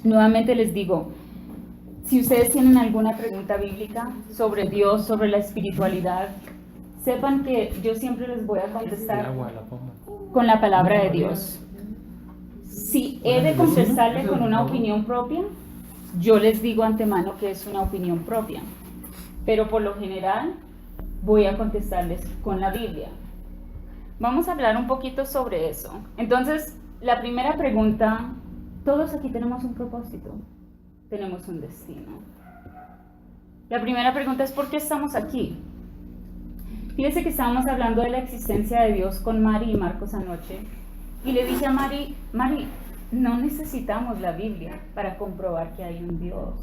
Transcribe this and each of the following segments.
Nuevamente les digo, si ustedes tienen alguna pregunta bíblica sobre Dios, sobre la espiritualidad, sepan que yo siempre les voy a contestar con la palabra de Dios. Si he de contestarle con una opinión propia, yo les digo antemano que es una opinión propia, pero por lo general voy a contestarles con la Biblia. Vamos a hablar un poquito sobre eso. Entonces, la primera pregunta, todos aquí tenemos un propósito, tenemos un destino. La primera pregunta es, ¿por qué estamos aquí? Fíjense que estábamos hablando de la existencia de Dios con Mari y Marcos anoche, y le dije a Mari, no necesitamos la Biblia para comprobar que hay un Dios.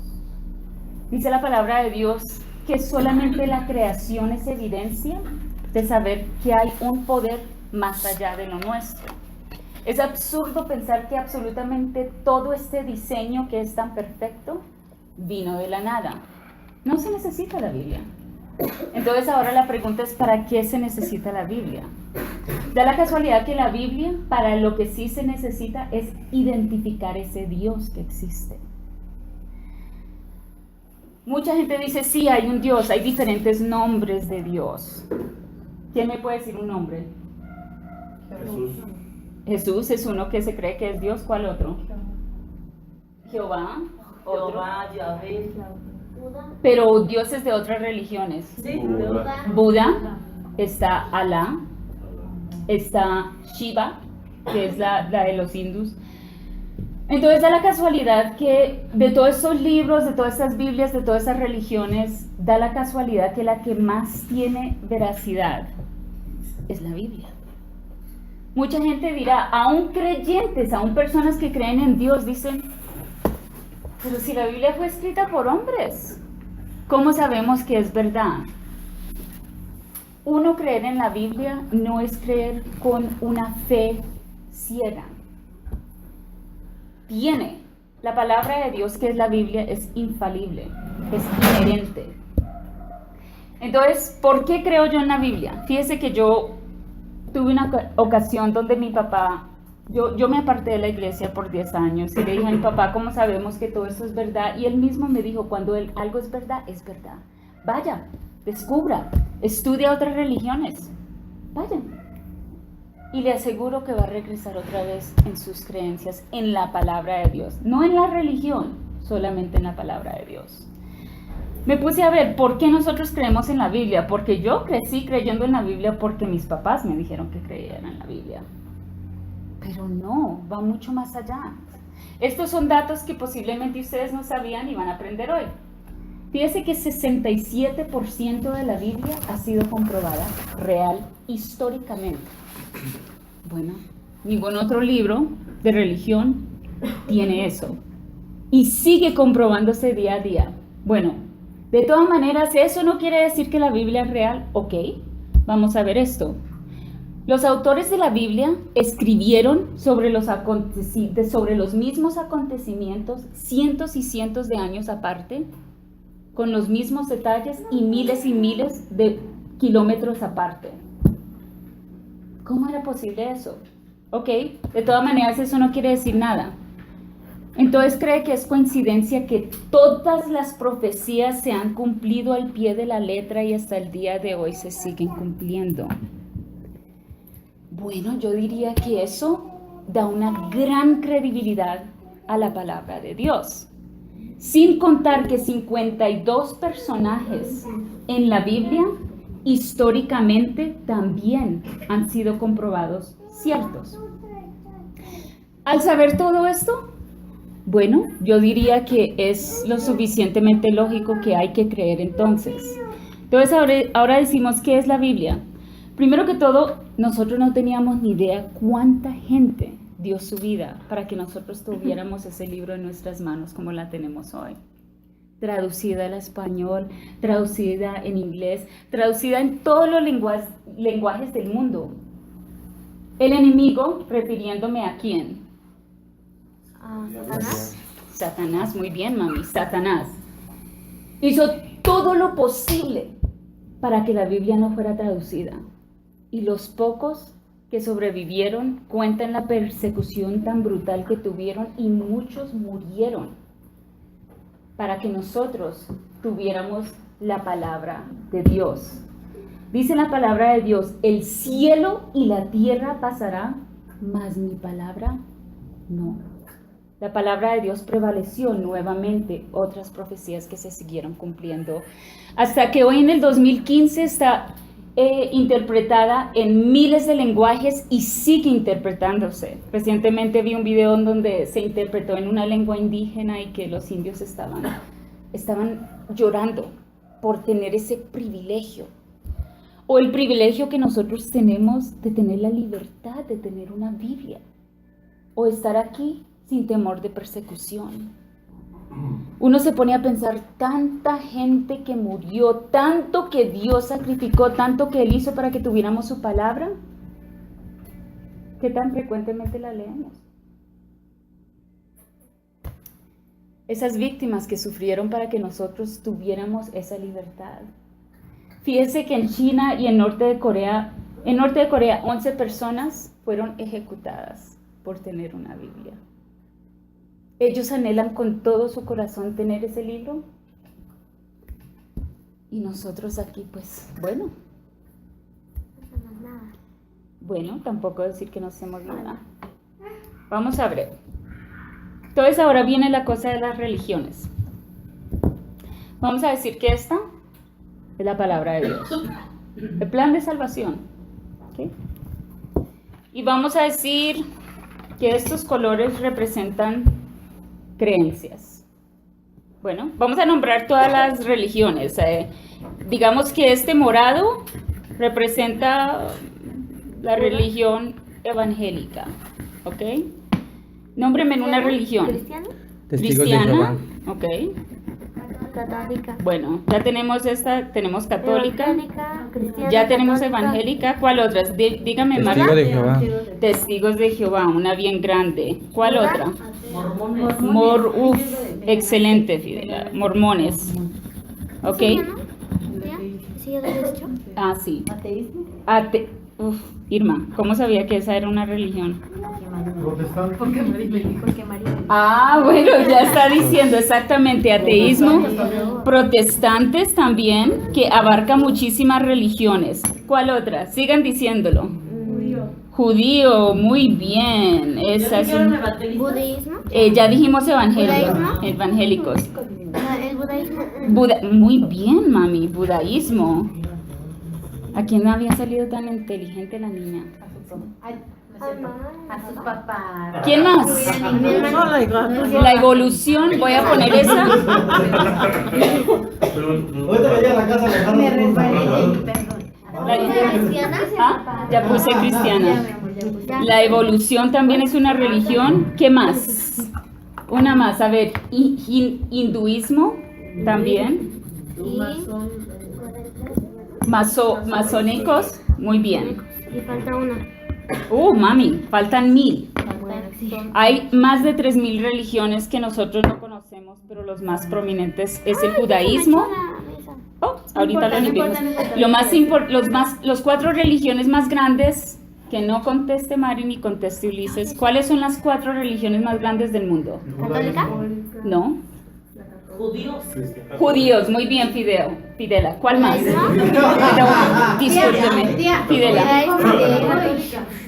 Dice la palabra de Dios que solamente la creación es evidencia de saber que hay un poder más allá de lo nuestro. Es absurdo pensar que absolutamente todo este diseño que es tan perfecto vino de la nada. No se necesita la Biblia. Entonces ahora la pregunta es, ¿para qué se necesita la Biblia? Da la casualidad que la Biblia, para lo que sí se necesita, es identificar ese Dios que existe. Mucha gente dice, sí, hay un Dios, hay diferentes nombres de Dios. ¿Quién me puede decir un nombre? Jesús. Jesús es uno que se cree que es Dios. ¿Cuál otro? Jehová. Otro. Jehová, Yahvé. Pero dioses de otras religiones. Sí, Buda, está Alá, está Shiva, que es la de los hindús. Entonces da la casualidad que de todos estos libros, de todas estas Biblias, de todas estas religiones, da la casualidad que la que más tiene veracidad es la Biblia. Mucha gente dirá, aún creyentes, aún personas que creen en Dios, dicen, pero si la Biblia fue escrita por hombres, ¿cómo sabemos que es verdad? Uno creer en la Biblia no es creer con una fe ciega. La palabra de Dios, que es la Biblia, es infalible, es inherente. Entonces, ¿por qué creo yo en la Biblia? Fíjese que yo tuve una ocasión donde mi papá, yo me aparté de la iglesia por 10 años y le dije a mi papá, ¿cómo sabemos que todo esto es verdad? Y él mismo me dijo, cuando algo es verdad, es verdad. Vaya, descubra, estudia otras religiones, vayan. Y le aseguro que va a regresar otra vez en sus creencias, en la palabra de Dios. No en la religión, solamente en la palabra de Dios. Me puse a ver por qué nosotros creemos en la Biblia. Porque yo crecí creyendo en la Biblia porque mis papás me dijeron que creían en la Biblia. Pero no, va mucho más allá. Estos son datos que posiblemente ustedes no sabían y van a aprender hoy. Fíjense que 67% de la Biblia ha sido comprobada real históricamente. Bueno, ningún otro libro de religión tiene eso. Y sigue comprobándose día a día. Bueno, de todas maneras, eso no quiere decir que la Biblia es real. Ok, vamos a ver esto. Los autores de la Biblia escribieron sobre los mismos acontecimientos cientos y cientos de años aparte, con los mismos detalles y miles de kilómetros aparte. ¿Cómo era posible eso? Ok, de todas maneras eso no quiere decir nada. Entonces, ¿cree que es coincidencia que todas las profecías se han cumplido al pie de la letra y hasta el día de hoy se siguen cumpliendo? Bueno, yo diría que eso da una gran credibilidad a la palabra de Dios. Sin contar que 52 personajes en la Biblia históricamente también han sido comprobados ciertos. Al saber todo esto, bueno, yo diría que es lo suficientemente lógico que hay que creer entonces. Entonces ahora decimos, ¿qué es la Biblia? Primero que todo, nosotros no teníamos ni idea cuánta gente dio su vida para que nosotros tuviéramos ese libro en nuestras manos como la tenemos hoy. Traducida al español, traducida en inglés, traducida en todos los lenguajes del mundo. El enemigo, refiriéndome a quién. Satanás. Satanás, muy bien, mami, Satanás. Hizo todo lo posible para que la Biblia no fuera traducida. Y los pocos que sobrevivieron cuentan la persecución tan brutal que tuvieron y muchos murieron para que nosotros tuviéramos la palabra de Dios. Dice la palabra de Dios, el cielo y la tierra pasará, mas mi palabra no. La palabra de Dios prevaleció nuevamente, otras profecías que se siguieron cumpliendo, hasta que hoy en el 2015 está interpretada en miles de lenguajes y sigue interpretándose. Recientemente vi un video en donde se interpretó en una lengua indígena y que los indios estaban llorando por tener ese privilegio. O el privilegio que nosotros tenemos de tener la libertad de tener una Biblia. O estar aquí sin temor de persecución. Uno se pone a pensar, tanta gente que murió, tanto que Dios sacrificó, tanto que Él hizo para que tuviéramos su palabra. ¿Qué tan frecuentemente la leemos? Esas víctimas que sufrieron para que nosotros tuviéramos esa libertad. Fíjese que en China y en norte de Corea, 11 personas fueron ejecutadas por tener una Biblia. Ellos anhelan con todo su corazón tener ese libro. Y nosotros aquí, pues, bueno. Bueno, tampoco decir que no hacemos nada. Vamos a ver. Entonces ahora viene la cosa de las religiones. Vamos a decir que esta es la palabra de Dios. El plan de salvación. ¿Okay? Y vamos a decir que estos colores representan creencias. Bueno, vamos a nombrar todas las religiones. Digamos que este morado representa la religión evangélica. ¿Ok? Nómbreme en una religión. Cristiana. Ok. Católica. Bueno, ya tenemos esta, tenemos católica. Cristiana, Ya tenemos católica. evangélica. ¿Cuál otra? Dígame, Testigo Marta. de Jehová. Testigos de Jehová, una bien grande. ¿Cuál otra? Excelente, Fidela. Mormones. ¿Ok? ¿Sí, no? ¿Sí, ya lo has dicho? Ah, sí. ¿Ateísmo? Irma, ¿cómo sabía que esa era una religión? Protestante. Porque María. Ah, bueno, ya está diciendo exactamente ateísmo. Protestantes también, que abarca muchísimas religiones. ¿Cuál otra? Sigan diciéndolo. Judío, muy bien. Esa es un- Budismo. ya dijimos evangélicos. ¿Budaísmo? Evangélicos. El budaísmo. Muy bien, mami, budaísmo. ¿A quién no había salido tan inteligente la niña? A sus papás. ¿Quién más? La evolución, voy a poner esa. Ahorita que llegue a la casa le agarro ¿Cristiana? Ah, ya puse cristiana. La evolución también es una religión. ¿Qué más? Una más, a ver, hinduismo también. Y Masónicos, muy bien. falta una. Mami, faltan 1000. Bueno, sí. Hay más de 3000 religiones que nosotros no conocemos, pero los más prominentes es el judaísmo. Ahorita lo limpiamos. Los 4 religiones más grandes, que no conteste Mari ni conteste Ulises, ¿cuáles son las 4 religiones más grandes del mundo? ¿Católica? ¿No? Judíos, muy bien, Fidela. ¿Cuál más? Discúlpeme, Fidela.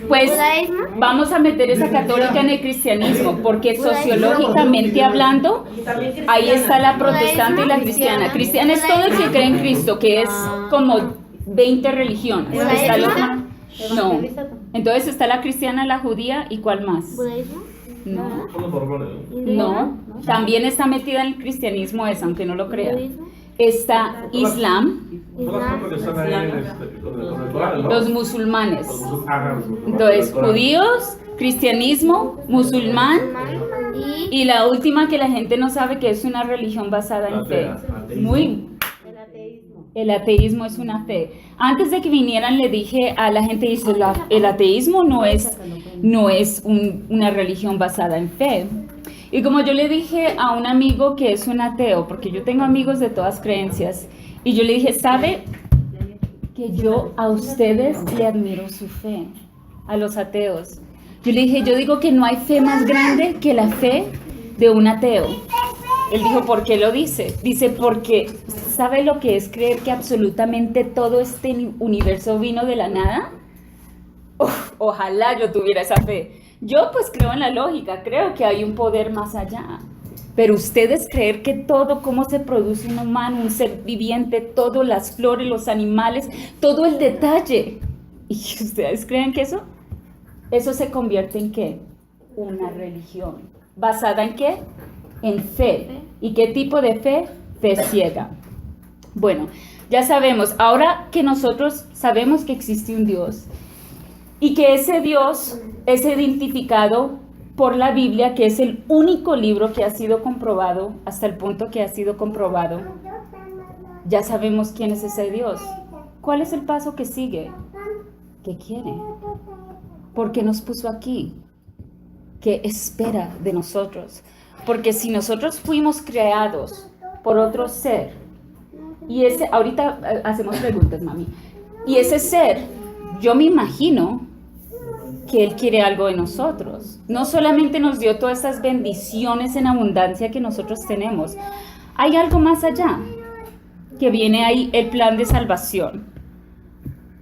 Pues ¿Budaísmo? vamos a meter esa católica en el cristianismo, porque sociológicamente hablando, ahí está la protestante y la cristiana. Cristiana es todo el que cree en Cristo, que es como 20 religiones. Está no. Entonces está la cristiana, la judía y ¿cuál más? ¿Budaísmo? No. Son los mormones, ¿no? No, también está metida en el cristianismo esa, aunque no lo crea. ¿Budismo? Está Islam, Son las cuatro que están ahí con el Corán, ¿no? los musulmanes. Ajá. Entonces, judíos, cristianismo, musulmán Y y la última que la gente no sabe que es una religión basada en fe. Muy. El ateísmo es una fe. Antes de que vinieran le dije a la gente, dice, el ateísmo no es una religión basada en fe. Y como yo le dije a un amigo que es un ateo, porque yo tengo amigos de todas creencias, y yo le dije, ¿sabe que yo a ustedes le admiro su fe? a los ateos. Yo le dije, yo digo que no hay fe más grande que la fe de un ateo. Él dijo, ¿por qué lo dice? Dice, porque ¿sabe lo que es creer que absolutamente todo este universo vino de la nada? Uf, ojalá yo tuviera esa fe. Yo pues creo en la lógica, creo que hay un poder más allá. Pero ustedes creer que todo, cómo se produce un humano, un ser viviente, todo, las flores, los animales, todo el detalle. ¿Y ustedes creen que eso se convierte en qué? Una religión. ¿Basada en qué? En fe. ¿Y qué tipo de fe? Fe ciega. Bueno, ya sabemos, ahora que nosotros sabemos que existe un Dios y que ese Dios es identificado por la Biblia, que es el único libro que ha sido comprobado, hasta el punto que ha sido comprobado, ya sabemos quién es ese Dios. ¿Cuál es el paso que sigue? ¿Qué quiere? ¿Por qué nos puso aquí? ¿Qué espera de nosotros? Porque si nosotros fuimos creados por otro ser, y ahorita hacemos preguntas, mami, y ese ser, yo me imagino que Él quiere algo de nosotros. No solamente nos dio todas estas bendiciones en abundancia que nosotros tenemos. Hay algo más allá, que viene ahí, el plan de salvación.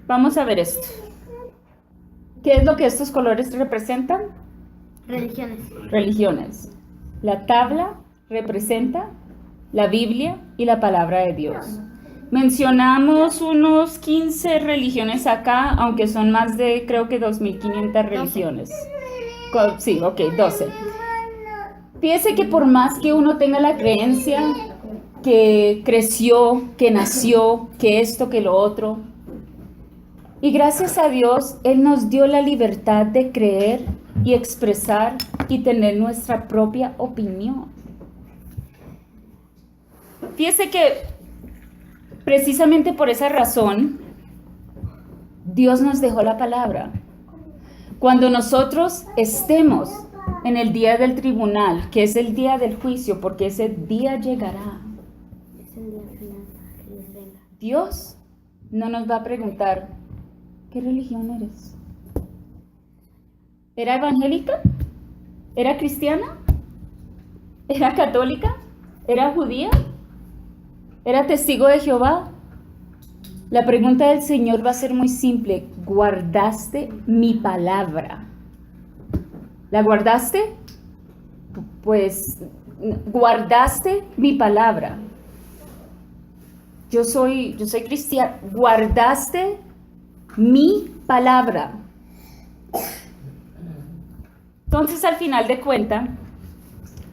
Vamos a ver esto. ¿Qué es lo que estos colores representan? Religiones. Religiones. La tabla representa la Biblia y la palabra de Dios. Mencionamos unos 15 religiones acá, aunque son más de, creo que 2.500 religiones. Sí, ok, 12. Fíjese que por más que uno tenga la creencia que creció, que nació, que esto, que lo otro, y gracias a Dios, Él nos dio la libertad de creer y expresar y tener nuestra propia opinión. Fíjese que precisamente por esa razón, Dios nos dejó la palabra. Cuando nosotros estemos en el día del tribunal, que es el día del juicio, porque ese día llegará, Es el día final, Dios venga. Dios no nos va a preguntar, ¿qué religión eres? ¿Era evangélica? ¿Era cristiana? ¿Era católica? ¿Era judía? ¿Era testigo de Jehová? La pregunta del Señor va a ser muy simple. ¿Guardaste mi palabra? ¿La guardaste? Pues, guardaste mi palabra. Yo soy cristiana. ¿Guardaste mi palabra? Entonces, al final de cuentas,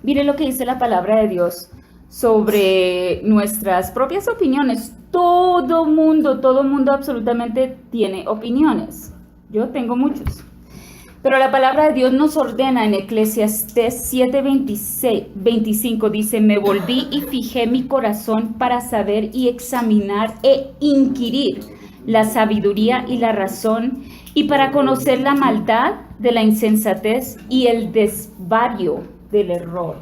mire lo que dice la palabra de Dios sobre nuestras propias opiniones. Todo mundo absolutamente tiene opiniones. Yo tengo muchos. Pero la palabra de Dios nos ordena en Eclesiastés 7:25, dice, me volví y fijé mi corazón para saber y examinar e inquirir la sabiduría y la razón, y para conocer la maldad de la insensatez y el desvarío del error.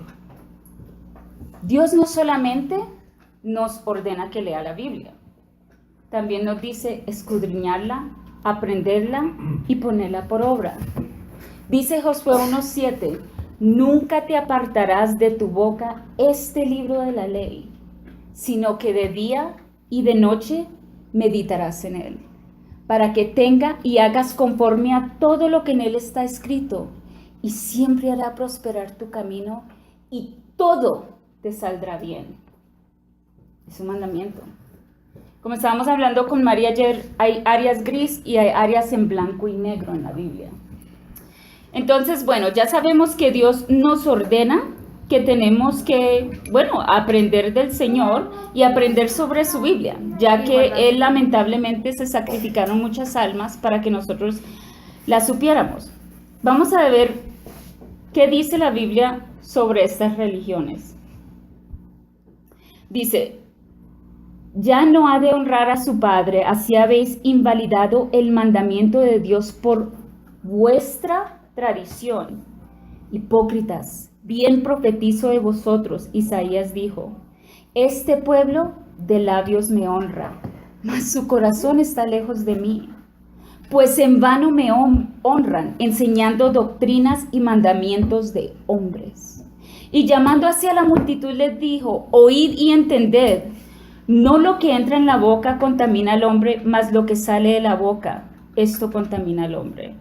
Dios no solamente nos ordena que lea la Biblia, también nos dice escudriñarla, aprenderla y ponerla por obra. Dice Josué 1:7, nunca te apartarás de tu boca este libro de la ley, sino que de día y de noche meditarás en él, para que tenga y hagas conforme a todo lo que en él está escrito, y siempre hará prosperar tu camino y todo te saldrá bien. Es un mandamiento. Como estábamos hablando con María ayer, hay áreas gris y hay áreas en blanco y negro en la Biblia. Entonces, bueno, ya sabemos que Dios nos ordena que tenemos que, aprender del Señor y aprender sobre su Biblia, ya que Él lamentablemente se sacrificaron muchas almas para que nosotros las supiéramos. Vamos a ver qué dice la Biblia sobre estas religiones. Dice, ya no ha de honrar a su padre, así habéis invalidado el mandamiento de Dios por vuestra tradición. Hipócritas, bien profetizo de vosotros. Isaías dijo, este pueblo de labios me honra, mas su corazón está lejos de mí, pues en vano me honran, enseñando doctrinas y mandamientos de hombres. Y llamando hacia la multitud les dijo, oíd y entended, no lo que entra en la boca contamina al hombre, mas lo que sale de la boca, esto contamina al hombre.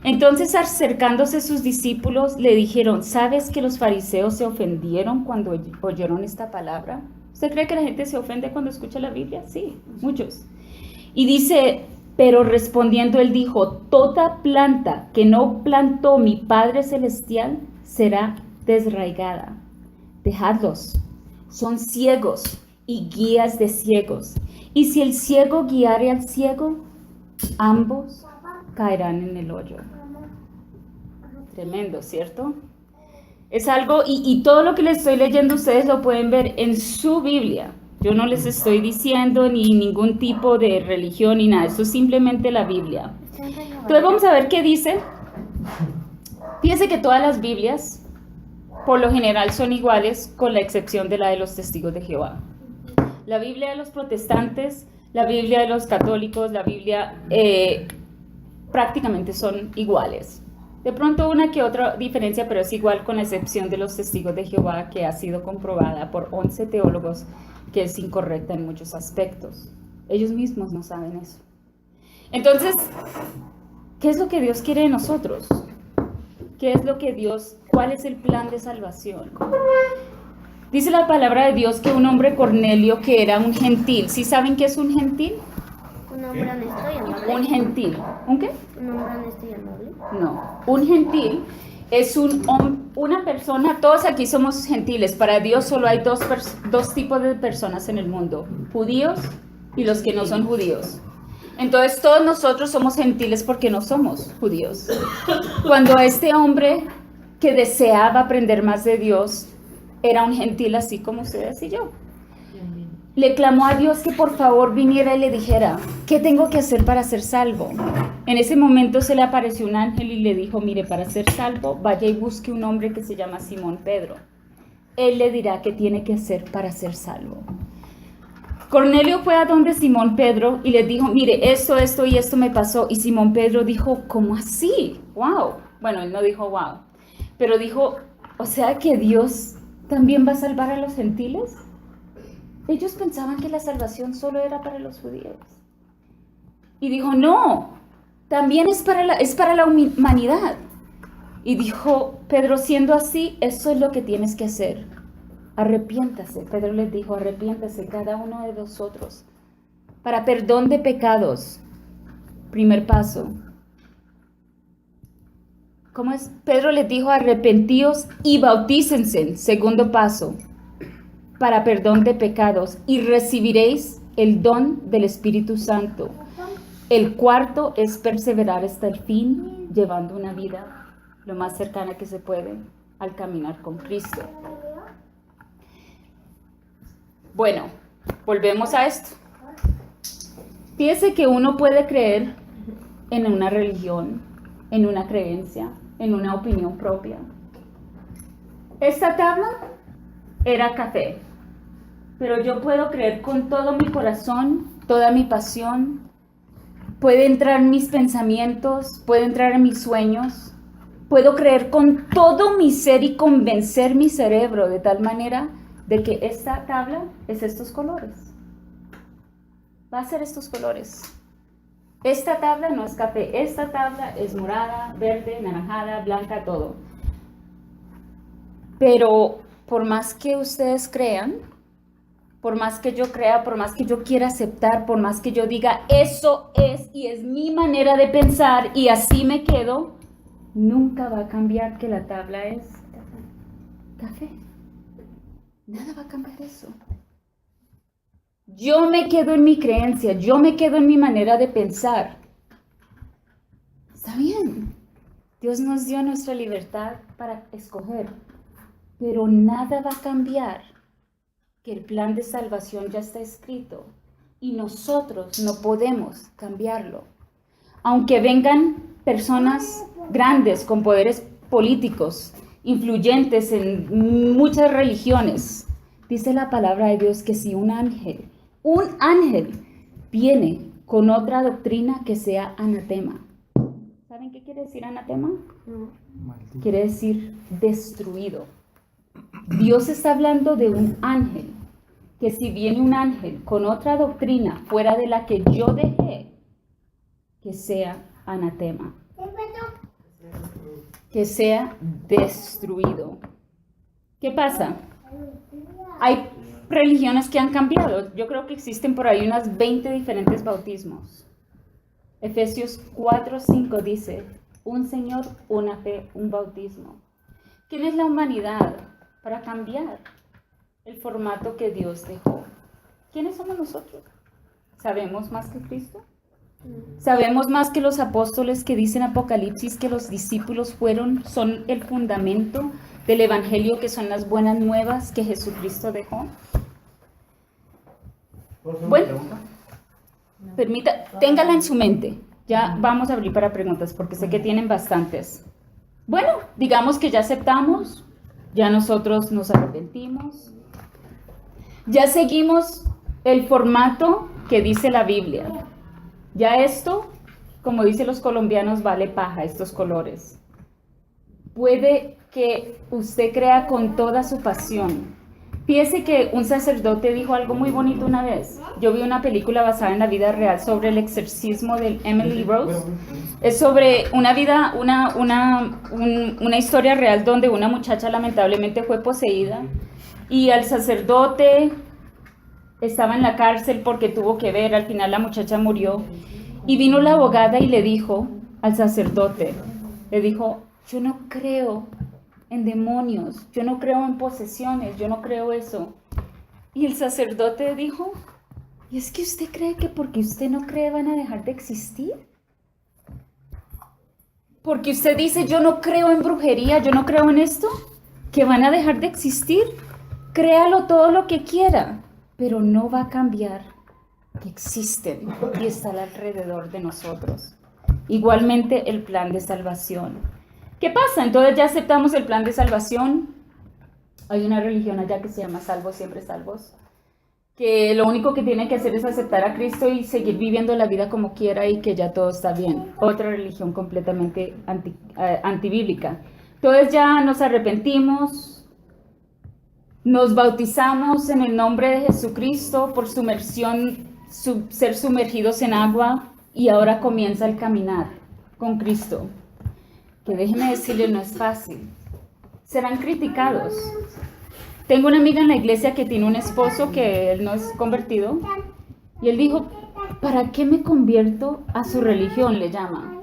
Entonces, acercándose sus discípulos, le dijeron, ¿sabes que los fariseos se ofendieron cuando oyeron esta palabra? ¿Usted cree que la gente se ofende cuando escucha la Biblia? Sí, muchos. Y dice, pero respondiendo él dijo, toda planta que no plantó mi Padre Celestial será desraigada. Dejadlos, son ciegos y guías de ciegos. Y si el ciego guiare al ciego, ambos caerán en el hoyo. Tremendo, ¿cierto? Es algo, y todo lo que les estoy leyendo ustedes lo pueden ver en su Biblia. Yo no les estoy diciendo ni ningún tipo de religión ni nada, esto es simplemente la Biblia. Entonces vamos a ver qué dice. Fíjense que todas las Biblias, por lo general, son iguales, con la excepción de la de los testigos de Jehová. La Biblia de los protestantes, la Biblia de los católicos, la Biblia prácticamente son iguales. De pronto una que otra diferencia, pero es igual con la excepción de los testigos de Jehová, que ha sido comprobada por 11 teólogos que es incorrecta en muchos aspectos. Ellos mismos no saben eso. Entonces, ¿qué es lo que Dios quiere de nosotros? ¿Qué es lo que Dios, cuál es el plan de salvación? Dice la palabra de Dios que un hombre Cornelio que era un gentil, ¿sí saben qué es un gentil? Un hombre honesto y amable. Un gentil. ¿Un qué? Un hombre honesto y amable. No, un gentil es una persona, todos aquí somos gentiles, para Dios solo hay dos tipos de personas en el mundo, judíos y los que no son judíos. Entonces todos nosotros somos gentiles porque no somos judíos. Cuando este hombre que deseaba aprender más de Dios era un gentil así como ustedes y yo, le clamó a Dios que por favor viniera y le dijera, ¿qué tengo que hacer para ser salvo? En ese momento se le apareció un ángel y le dijo, mire, para ser salvo, vaya y busque un hombre que se llama Simón Pedro. Él le dirá qué tiene que hacer para ser salvo. Cornelio fue a donde Simón Pedro y le dijo, mire, esto y esto me pasó. Y Simón Pedro dijo, ¿cómo así? ¡Wow! Bueno, él no dijo wow, pero dijo, o sea que Dios también va a salvar a los gentiles. Ellos pensaban que la salvación solo era para los judíos. Y dijo, no, también es para la humanidad. Y dijo, Pedro, siendo así, eso es lo que tienes que hacer. Arrepiéntase. Pedro les dijo, arrepiéntase cada uno de vosotros para perdón de pecados. Primer paso. ¿Cómo es? Pedro les dijo, arrepentíos y bautícense. Segundo paso. Para perdón de pecados y recibiréis el don del Espíritu Santo. El cuarto es perseverar hasta el fin, llevando una vida lo más cercana que se puede al caminar con Cristo. Bueno, volvemos a esto. Fíjese que uno puede creer en una religión, en una creencia, en una opinión propia. Esta tabla era café. Pero yo puedo creer con todo mi corazón, toda mi pasión, puede entrar en mis pensamientos, puede entrar en mis sueños, puedo creer con todo mi ser y convencer mi cerebro de tal manera de que esta tabla es estos colores. Va a ser estos colores. Esta tabla no es café, esta tabla es morada, verde, naranjada, blanca, todo. Pero por más que ustedes crean, por más que yo crea, por más que yo quiera aceptar, por más que yo diga, eso es y es mi manera de pensar y así me quedo, nunca va a cambiar que la tabla es café. Nada va a cambiar eso. Yo me quedo en mi creencia, yo me quedo en mi manera de pensar. Está bien. Dios nos dio nuestra libertad para escoger, pero nada va a cambiar que el plan de salvación ya está escrito y nosotros no podemos cambiarlo. Aunque vengan personas grandes con poderes políticos, influyentes en muchas religiones, dice la palabra de Dios que si un ángel viene con otra doctrina que sea anatema. ¿Saben qué quiere decir anatema? No. Quiere decir destruido. Dios está hablando de un ángel, que si viene un ángel con otra doctrina fuera de la que yo dejé, que sea anatema, que sea destruido. ¿Qué pasa? Hay religiones que han cambiado. Yo creo que existen por ahí unas 20 diferentes bautismos. Efesios 4:5 dice, un Señor, una fe, un bautismo. ¿Quién es la humanidad para cambiar el formato que Dios dejó? ¿Quiénes somos nosotros? ¿Sabemos más que Cristo? ¿Sabemos más que los apóstoles que dicen Apocalipsis que los discípulos son el fundamento del evangelio, que son las buenas nuevas que Jesucristo dejó? Bueno, téngala en su mente. Ya vamos a abrir para preguntas porque sé que tienen bastantes. Bueno, digamos que ya aceptamos, ya nosotros nos arrepentimos, ya seguimos el formato que dice la Biblia. Ya esto, como dicen los colombianos, vale paja, estos colores. Puede que usted crea con toda su pasión. Fíjese que un sacerdote dijo algo muy bonito una vez. Yo vi una película basada en la vida real sobre el exorcismo de Emily Rose. Es sobre una historia real donde una muchacha lamentablemente fue poseída y al sacerdote estaba en la cárcel porque tuvo que ver, al final la muchacha murió. Y vino la abogada y le dijo al sacerdote, le dijo, yo no creo en demonios, yo no creo en posesiones, yo no creo eso. Y el sacerdote dijo, ¿y es que usted cree que porque usted no cree van a dejar de existir? Porque usted dice, yo no creo en brujería, yo no creo en esto, que van a dejar de existir. Créalo todo lo que quiera, pero no va a cambiar que existen y están alrededor de nosotros. Igualmente el plan de salvación. ¿Qué pasa? Entonces ya aceptamos el plan de salvación. Hay una religión allá que se llama Salvos Siempre Salvos, que lo único que tiene que hacer es aceptar a Cristo y seguir viviendo la vida como quiera y que ya todo está bien. Otra religión completamente antibíblica. Entonces ya nos arrepentimos, nos bautizamos en el nombre de Jesucristo por ser sumergidos en agua y ahora comienza el caminar con Cristo. Que déjeme decirle, no es fácil. Serán criticados. Tengo una amiga en la iglesia que tiene un esposo que él no es convertido y él dijo, ¿para qué me convierto a su religión? Le llama,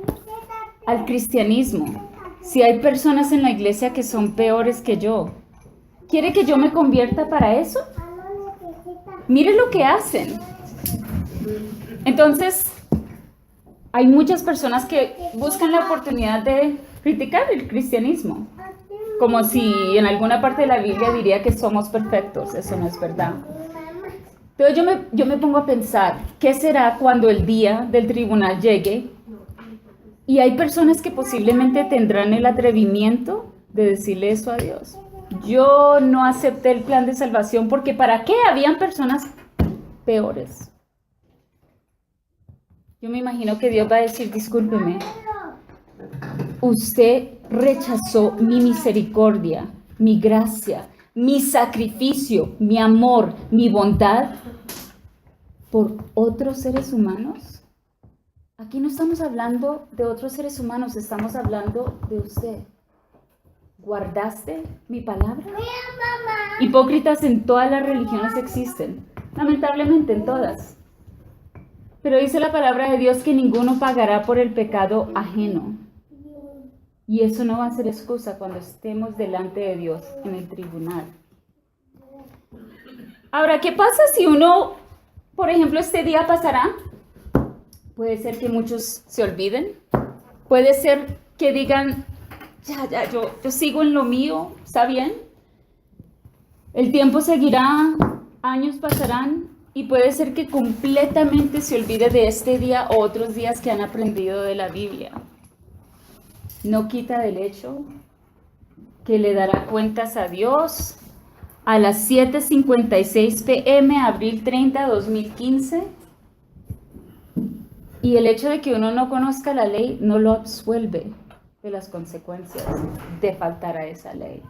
al cristianismo. Si hay personas en la iglesia que son peores que yo, ¿quiere que yo me convierta para eso? Mire lo que hacen. Entonces, hay muchas personas que buscan la oportunidad de criticar el cristianismo, como si en alguna parte de la Biblia diría que somos perfectos. Eso no es verdad. Entonces yo me pongo a pensar, ¿qué será cuando el día del tribunal llegue? Y hay personas que posiblemente tendrán el atrevimiento de decirle eso a Dios. Yo no acepté el plan de salvación porque ¿para qué? Habían personas peores. Yo me imagino que Dios va a decir, discúlpeme, usted rechazó mi misericordia, mi gracia, mi sacrificio, mi amor, mi bondad por otros seres humanos. Aquí no estamos hablando de otros seres humanos, estamos hablando de usted. ¿Guardaste mi palabra? Hipócritas en todas las religiones existen, lamentablemente en todas. Pero dice la palabra de Dios que ninguno pagará por el pecado ajeno. Y eso no va a ser excusa cuando estemos delante de Dios en el tribunal. Ahora, ¿qué pasa si uno, por ejemplo, este día pasará? Puede ser que muchos se olviden. Puede ser que digan, yo sigo en lo mío, ¿está bien? El tiempo seguirá, años pasarán. Y puede ser que completamente se olvide de este día o otros días que han aprendido de la Biblia. No quita del hecho que le dará cuentas a Dios a las 7:56 p.m., abril 30, 2015. Y el hecho de que uno no conozca la ley no lo absuelve de las consecuencias de faltar a esa ley.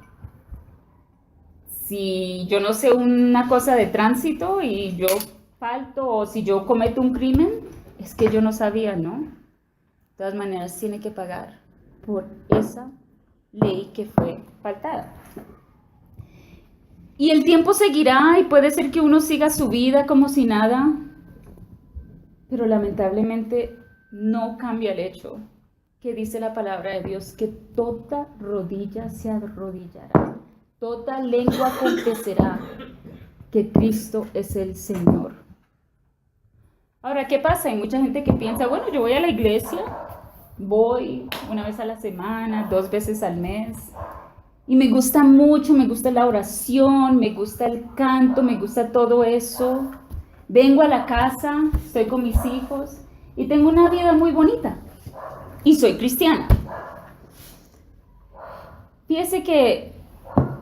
Si yo no sé una cosa de tránsito y yo falto, o si yo cometo un crimen, es que yo no sabía, ¿no? De todas maneras, tiene que pagar por esa ley que fue faltada. Y el tiempo seguirá y puede ser que uno siga su vida como si nada, pero lamentablemente no cambia el hecho que dice la palabra de Dios, que toda rodilla se arrodillará, toda lengua confesará que Cristo es el Señor. Ahora, ¿qué pasa? Hay mucha gente que piensa, bueno, yo voy a la iglesia, voy una vez a la semana, 2 veces al mes, y me gusta mucho, me gusta la oración, me gusta el canto, me gusta todo eso. Vengo a la casa, estoy con mis hijos y tengo una vida muy bonita. Y soy cristiana. Fíjese que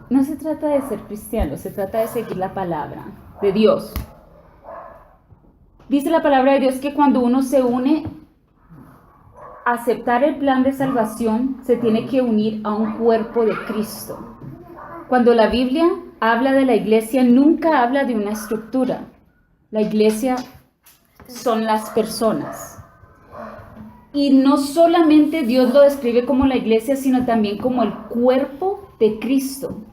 no se trata de ser cristiano, se trata de seguir la palabra de Dios. Dice la palabra de Dios que cuando uno se une a aceptar el plan de salvación, se tiene que unir a un cuerpo de Cristo. Cuando la Biblia habla de la iglesia, nunca habla de una estructura. La iglesia son las personas. Y no solamente Dios lo describe como la iglesia, sino también como el cuerpo de Cristo.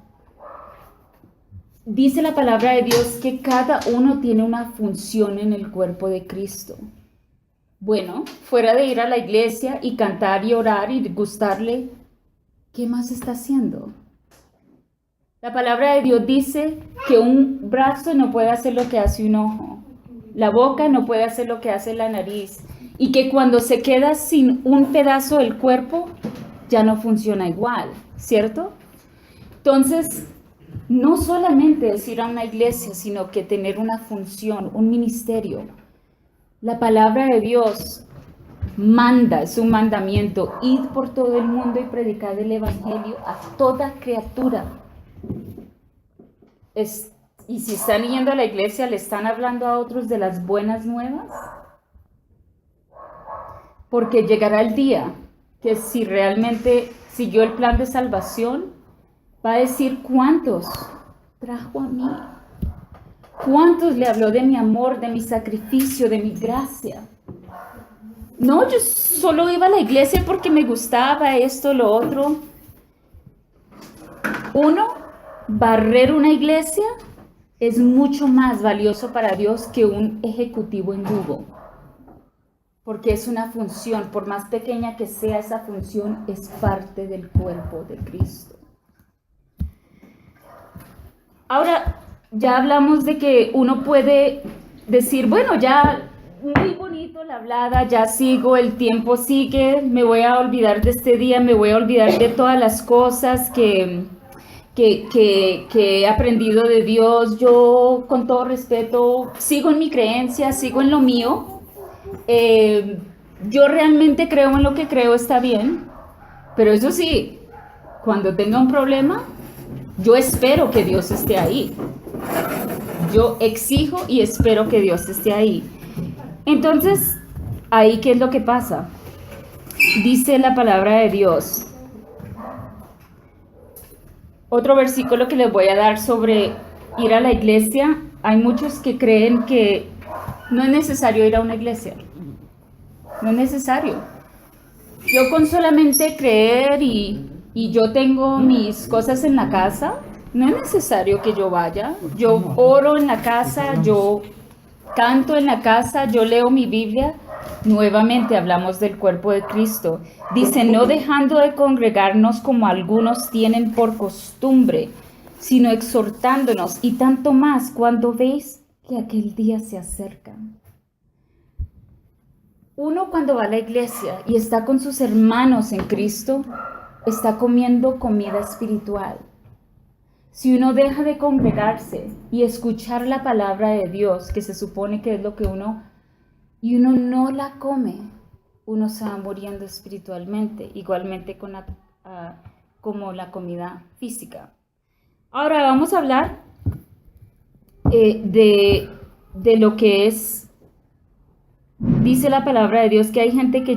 Dice la palabra de Dios que cada uno tiene una función en el cuerpo de Cristo. Bueno, fuera de ir a la iglesia y cantar y orar y gustarle, ¿qué más está haciendo? La palabra de Dios dice que un brazo no puede hacer lo que hace un ojo, la boca no puede hacer lo que hace la nariz, y que cuando se queda sin un pedazo del cuerpo, ya no funciona igual, ¿cierto? Entonces, no solamente es ir a una iglesia, sino que tener una función, un ministerio. La palabra de Dios manda, es un mandamiento, id por todo el mundo y predicad el evangelio a toda criatura. Y si están yendo a la iglesia, ¿le están hablando a otros de las buenas nuevas? Porque llegará el día que si realmente siguió el plan de salvación, va a decir cuántos trajo a mí, cuántos le habló de mi amor, de mi sacrificio, de mi gracia. No, yo solo iba a la iglesia porque me gustaba esto, lo otro. Barrer una iglesia es mucho más valioso para Dios que un ejecutivo en Google. Porque es una función, por más pequeña que sea esa función, es parte del cuerpo de Cristo. Ahora, ya hablamos de que uno puede decir, bueno, ya muy bonito la hablada, ya sigo, el tiempo sigue, me voy a olvidar de este día, me voy a olvidar de todas las cosas que he aprendido de Dios. Yo, con todo respeto, sigo en mi creencia, sigo en lo mío. Yo realmente creo en lo que creo, está bien, pero eso sí, cuando tenga un problema, yo espero que Dios esté ahí. Yo exijo y espero que Dios esté ahí. Entonces, ahí, ¿qué es lo que pasa? Dice la palabra de Dios. Otro versículo que les voy a dar sobre ir a la iglesia. Hay muchos que creen que no es necesario ir a una iglesia. No es necesario. Yo con solamente creer y yo tengo mis cosas en la casa, no es necesario que yo vaya. Yo oro en la casa, yo canto en la casa, yo leo mi Biblia. Nuevamente hablamos del cuerpo de Cristo. Dice, no dejando de congregarnos como algunos tienen por costumbre, sino exhortándonos, y tanto más cuando veis que aquel día se acerca. Uno cuando va a la iglesia y está con sus hermanos en Cristo, está comiendo comida espiritual. Si uno deja de congregarse y escuchar la palabra de Dios, que se supone que es lo que uno no la come, uno se va muriendo espiritualmente, igualmente como la comida física. Ahora vamos a hablar de lo que es Dice la palabra de Dios que hay gente que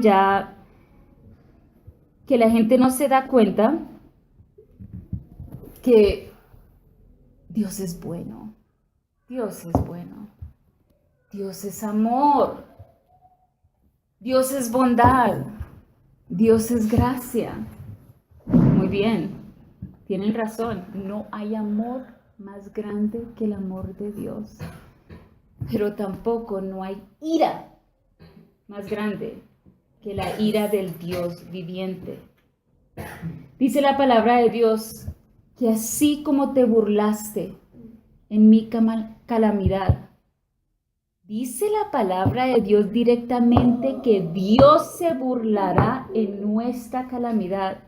la gente no se da cuenta que Dios es bueno, Dios es bueno, Dios es amor, Dios es bondad, Dios es gracia. Muy bien, tienen razón, no hay amor más grande que el amor de Dios, pero tampoco no hay ira más grande que la ira del Dios viviente. Dice la palabra de Dios que así como te burlaste en mi calamidad, dice la palabra de Dios directamente que Dios se burlará en nuestra calamidad.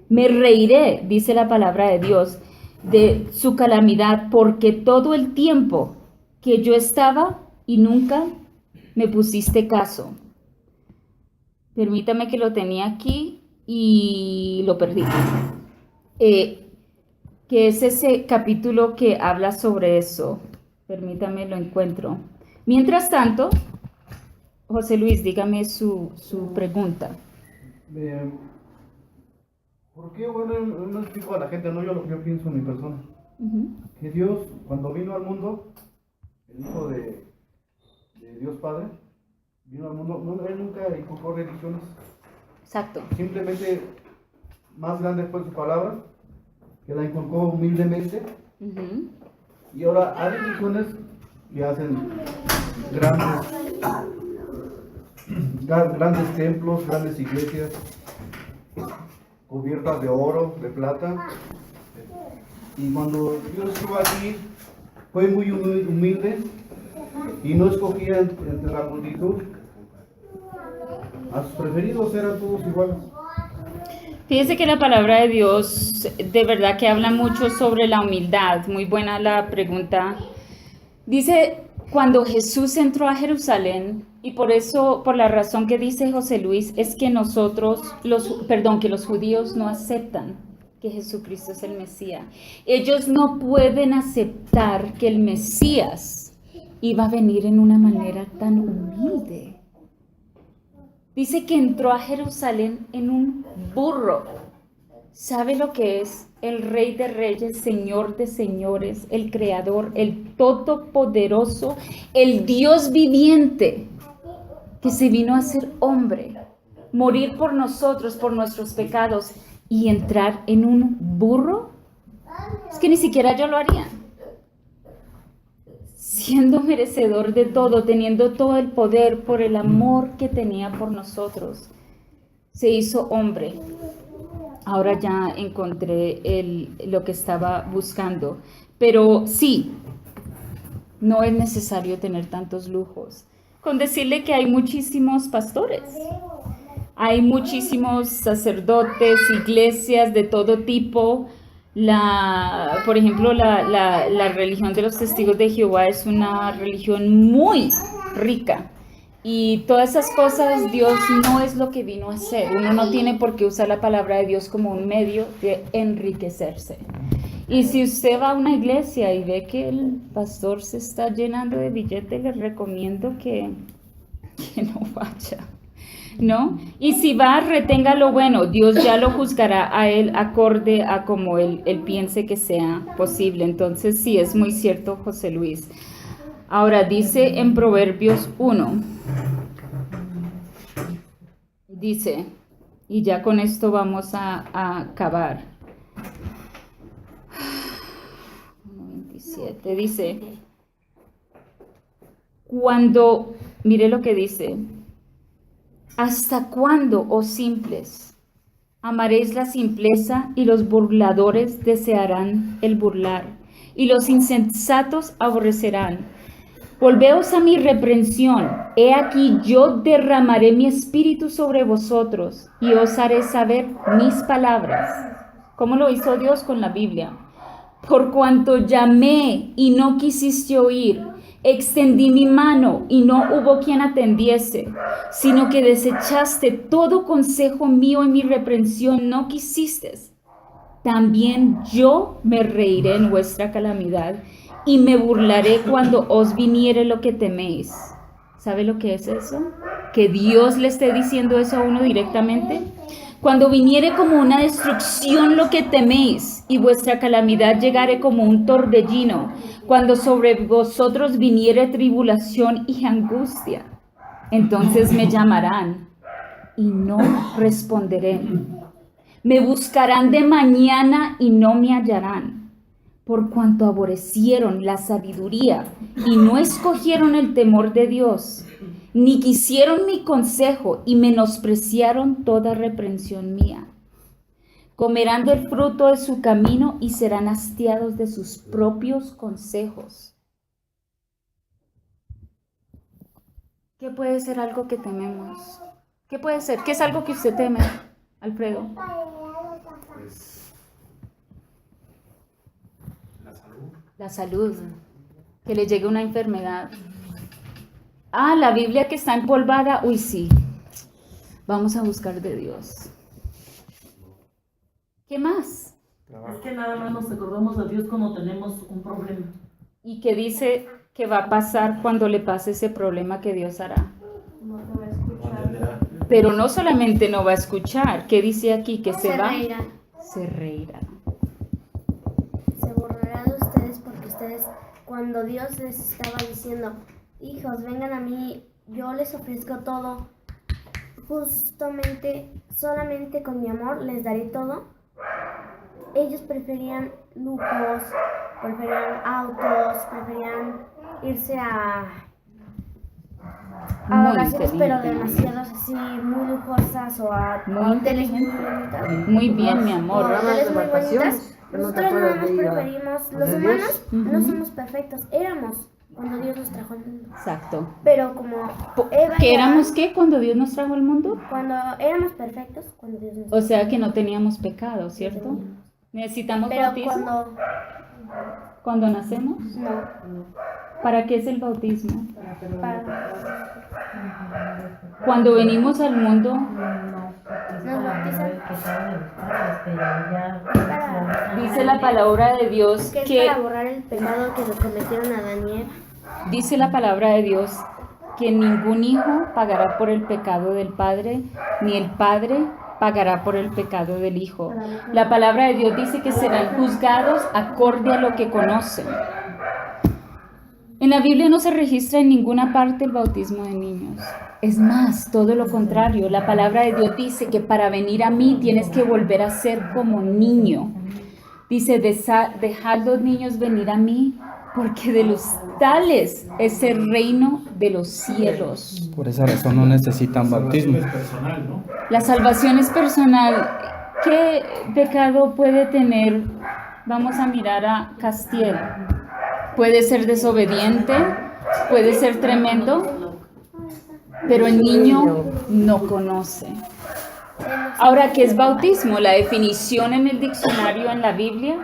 Me reiré, dice la palabra de Dios, de su calamidad, porque todo el tiempo que yo estaba y nunca me pusiste caso. Permítame que lo tenía aquí y lo perdí. Que es ese capítulo que habla sobre eso. Permítame, lo encuentro. Mientras tanto, José Luis, dígame su pregunta. ¿Por qué? Bueno, no explico a la gente, no yo lo que yo pienso en mi persona. Que Dios, cuando vino al mundo, el Hijo de Dios Padre, vino al mundo, Él nunca inculcó religiones. Exacto. Simplemente, más grande fue su palabra, que la inculcó humildemente. Y ahora hay religiones que hacen grandes templos, grandes iglesias, cubiertas de oro, de plata. Y cuando Dios estuvo aquí, fue muy humilde y no escogía entre la multitud. A sus preferidos eran todos iguales. Fíjese que la palabra de Dios de verdad que habla mucho sobre la humildad. Muy buena la pregunta. Dice, cuando Jesús entró a Jerusalén, y por eso, por la razón que dice José Luis, es que que los judíos no aceptan que Jesucristo es el Mesías. Ellos no pueden aceptar que el Mesías iba a venir en una manera tan humilde. Dice que entró a Jerusalén en un burro. ¿Sabe lo que es? El Rey de Reyes, Señor de Señores, el Creador, el Todopoderoso, el Dios viviente, que se vino a ser hombre, morir por nosotros, por nuestros pecados, y entrar en un burro. Es que ni siquiera yo lo haría. Siendo merecedor de todo, teniendo todo el poder por el amor que tenía por nosotros, se hizo hombre. Ahora ya encontré lo que estaba buscando. Pero sí, no es necesario tener tantos lujos. Con decirle que hay muchísimos pastores, hay muchísimos sacerdotes, iglesias de todo tipo. Por ejemplo, la religión de los testigos de Jehová es una religión muy rica. Y todas esas cosas Dios no es lo que vino a hacer. Uno no tiene por qué usar la palabra de Dios como un medio de enriquecerse. Y si usted va a una iglesia y ve que el pastor se está llenando de billetes, le recomiendo que no vaya, ¿no? Y si va, retenga lo bueno. Dios ya lo juzgará a él acorde a como él piense que sea posible. Entonces sí, es muy cierto, José Luis. Ahora dice en Proverbios 1, dice, y ya con esto vamos a acabar. 1:27 dice, mire lo que dice, ¿hasta cuándo, oh simples, amaréis la simpleza y los burladores desearán el burlar y los insensatos aborrecerán? Volveos a mi reprensión, he aquí yo derramaré mi espíritu sobre vosotros y os haré saber mis palabras. ¿Cómo lo hizo Dios con la Biblia? Por cuanto llamé y no quisiste oír, extendí mi mano y no hubo quien atendiese, sino que desechaste todo consejo mío y mi reprensión no quisiste. También yo me reiré en vuestra calamidad y me burlaré cuando os viniere lo que teméis. ¿Sabe lo que es eso? Que Dios le esté diciendo eso a uno directamente. Cuando viniere como una destrucción lo que teméis, y vuestra calamidad llegare como un torbellino, cuando sobre vosotros viniere tribulación y angustia, entonces me llamarán y no responderé. Me buscarán de mañana y no me hallarán, por cuanto aborrecieron la sabiduría y no escogieron el temor de Dios, ni quisieron mi consejo y menospreciaron toda reprensión mía. Comerán del fruto de su camino y serán hastiados de sus propios consejos. ¿Qué puede ser algo que tememos? ¿Qué puede ser? ¿Qué es algo que usted teme, Alfredo? Pues, la salud. La salud, que le llegue una enfermedad. Ah, la Biblia que está empolvada, uy sí, vamos a buscar de Dios. ¿Qué más? Es que nada más nos acordamos de Dios cuando tenemos un problema. ¿Y qué dice que va a pasar cuando le pase ese problema que Dios hará? No te va a escuchar. Entenderá. Pero no solamente no va a escuchar, ¿qué dice aquí? Que se va, reirá. se reirá. Se borrará de ustedes porque ustedes, cuando Dios les estaba diciendo, hijos, vengan a mí, yo les ofrezco todo, justamente, solamente con mi amor les daré todo. Ellos preferían lujos, preferían autos, preferían irse a Muy vacaciones, pero inteligente. demasiados así, muy lujosas o a Muy hoteles muy inteligente. bonitos. Muy bien, mi amor. Hoteles muy vacaciones, bonitas. que no te Nosotros nada acuerdas más de ir a- preferimos, de los Dios. humanos no Ujú. somos perfectos, éramos cuando Dios nos trajo al mundo. Exacto. Pero como Eva y ¿Que Adán, éramos qué cuando Dios nos trajo al mundo? cuando éramos perfectos, cuando Dios nos O sea que no teníamos pecado, ¿cierto? Necesitamos Pero bautismo cuando nacemos. no, ¿Para qué es el bautismo? para, Cuando venimos al mundo, nos bautizan dice la palabra de Dios que es que para borrar el pecado que le cometieron a Adán y Eva. dice la palabra de Dios que ningún hijo pagará por el pecado del padre, ni el padre pagará por el pecado del hijo. La palabra de Dios dice que serán juzgados acorde a lo que conocen. En la Biblia no se registra en ninguna parte el bautismo de niños. Es más, todo lo contrario. La palabra de Dios dice que para venir a mí tienes que volver a ser como niño. Dice, dejad los niños venir a mí, porque de los tales es el reino de los cielos. Por esa razón no necesitan bautismo. Es personal, ¿no? La salvación es personal. ¿Qué pecado puede tener? Vamos a mirar a Castiel. Puede ser desobediente, puede ser tremendo, pero el niño no conoce. Ahora, ¿qué es bautismo? La definición en el diccionario en la Biblia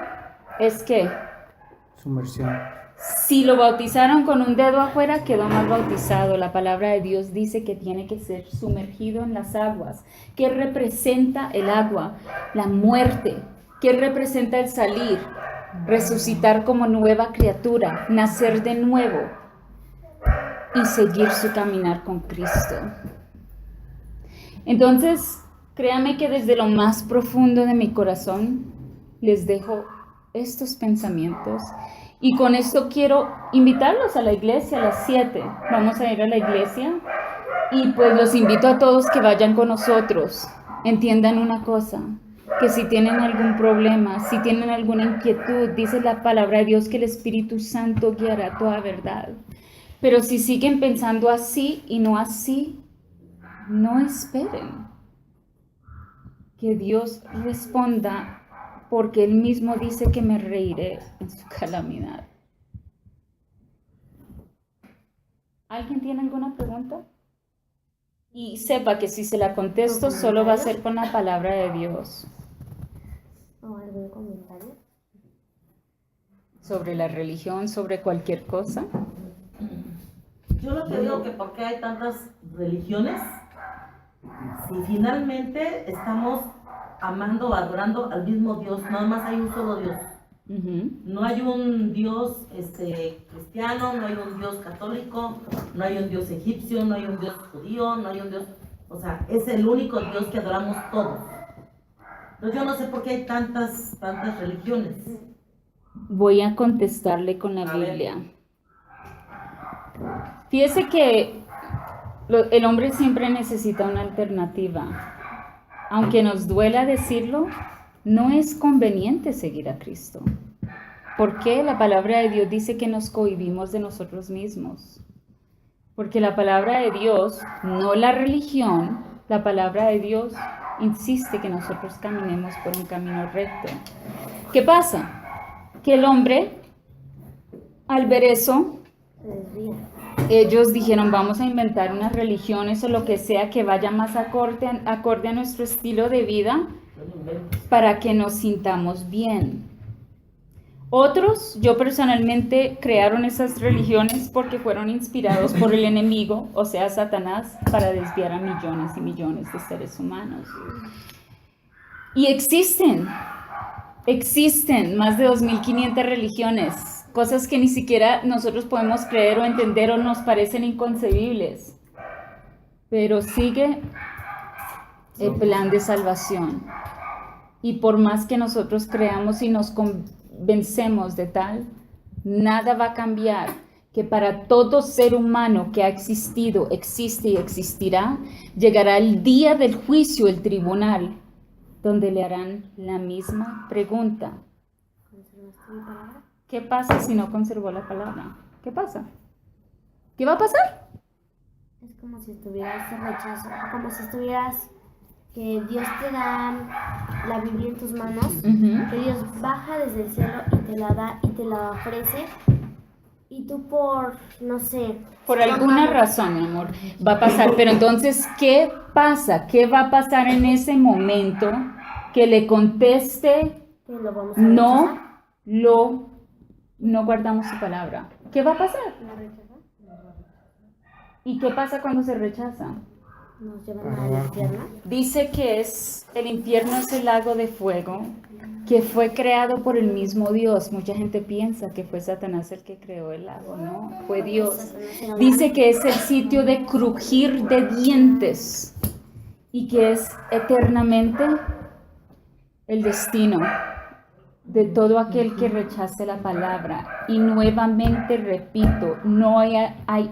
es que Sumersión. si lo bautizaron con un dedo afuera, quedó mal bautizado. La palabra de Dios dice que tiene que ser sumergido en las aguas. ¿Qué representa el agua? La muerte. ¿Qué representa el salir? Resucitar como nueva criatura, nacer de nuevo y seguir su caminar con Cristo. Entonces, créame que desde lo más profundo de mi corazón les dejo estos pensamientos. Y con esto quiero invitarlos a la iglesia a las 7. Vamos a ir a la iglesia y pues los invito a todos que vayan con nosotros. Entiendan una cosa, que si tienen algún problema, si tienen alguna inquietud, dice la palabra de Dios que el Espíritu Santo guiará toda verdad. Pero si siguen pensando así y no así, no esperen que Dios responda, porque Él mismo dice que me reiré en su calamidad. ¿Alguien tiene alguna pregunta? Y sepa que si se la contesto, solo va a ser con la palabra de Dios. ¿O algún comentario? Sobre la religión, sobre cualquier cosa. Yo lo que digo que por qué hay tantas religiones, si finalmente estamos amando o adorando al mismo Dios, nada más hay un solo Dios. No hay un Dios cristiano, no hay un Dios católico, no hay un Dios egipcio, no hay un Dios judío, no hay un Dios... O sea, es el único Dios que adoramos todos. Entonces yo no sé por qué hay tantas religiones. Voy a contestarle con la A ver. Biblia. Fíjese que el hombre siempre necesita una alternativa. Aunque nos duela decirlo, no es conveniente seguir a Cristo. Porque la palabra de Dios dice que nos cohibimos de nosotros mismos. Porque la palabra de Dios, no la religión, la palabra de Dios insiste que nosotros caminemos por un camino recto. ¿Qué pasa? Que el hombre, al ver eso, Se desvía. ellos dijeron, vamos a inventar unas religiones o lo que sea que vaya más acorde a nuestro estilo de vida No lo inventes. para que nos sintamos bien. Otros, yo personalmente, crearon esas religiones porque fueron inspirados por el enemigo, o sea, Satanás, para desviar a millones y millones de seres humanos. Y existen más de 2.500 religiones, cosas que ni siquiera nosotros podemos creer o entender o nos parecen inconcebibles. Pero sigue el plan de salvación. Y por más que nosotros creamos y nos convencemos de tal, nada va a cambiar. Que para todo ser humano que ha existido, existe y existirá, llegará el día del juicio, el tribunal, donde le harán la misma pregunta. ¿Conservaste mi palabra? ¿Qué pasa si no conservó la palabra? ¿Qué pasa? ¿Qué va a pasar? Es como si estuvieras en rechazo, como si estuvieras, que Dios te da la Biblia en tus manos, que Dios baja desde el cielo y te la da y te la ofrece, y tú por, no sé... Por alguna razón, mi amor, va a pasar. Pero entonces, ¿qué pasa? ¿Qué va a pasar en ese momento que le conteste Que lo vamos a rechazar. no guardamos su palabra? ¿Qué va a pasar? ¿Lo rechazar? ¿Y qué pasa cuando se rechaza? Nos llevan al infierno. Dice que el infierno es el lago de fuego que fue creado por el mismo Dios. Mucha gente piensa que fue Satanás el que creó el lago, no, fue Dios. Dice que es el sitio de crujir de dientes y que es eternamente el destino de todo aquel que rechace la palabra. Y nuevamente repito, no hay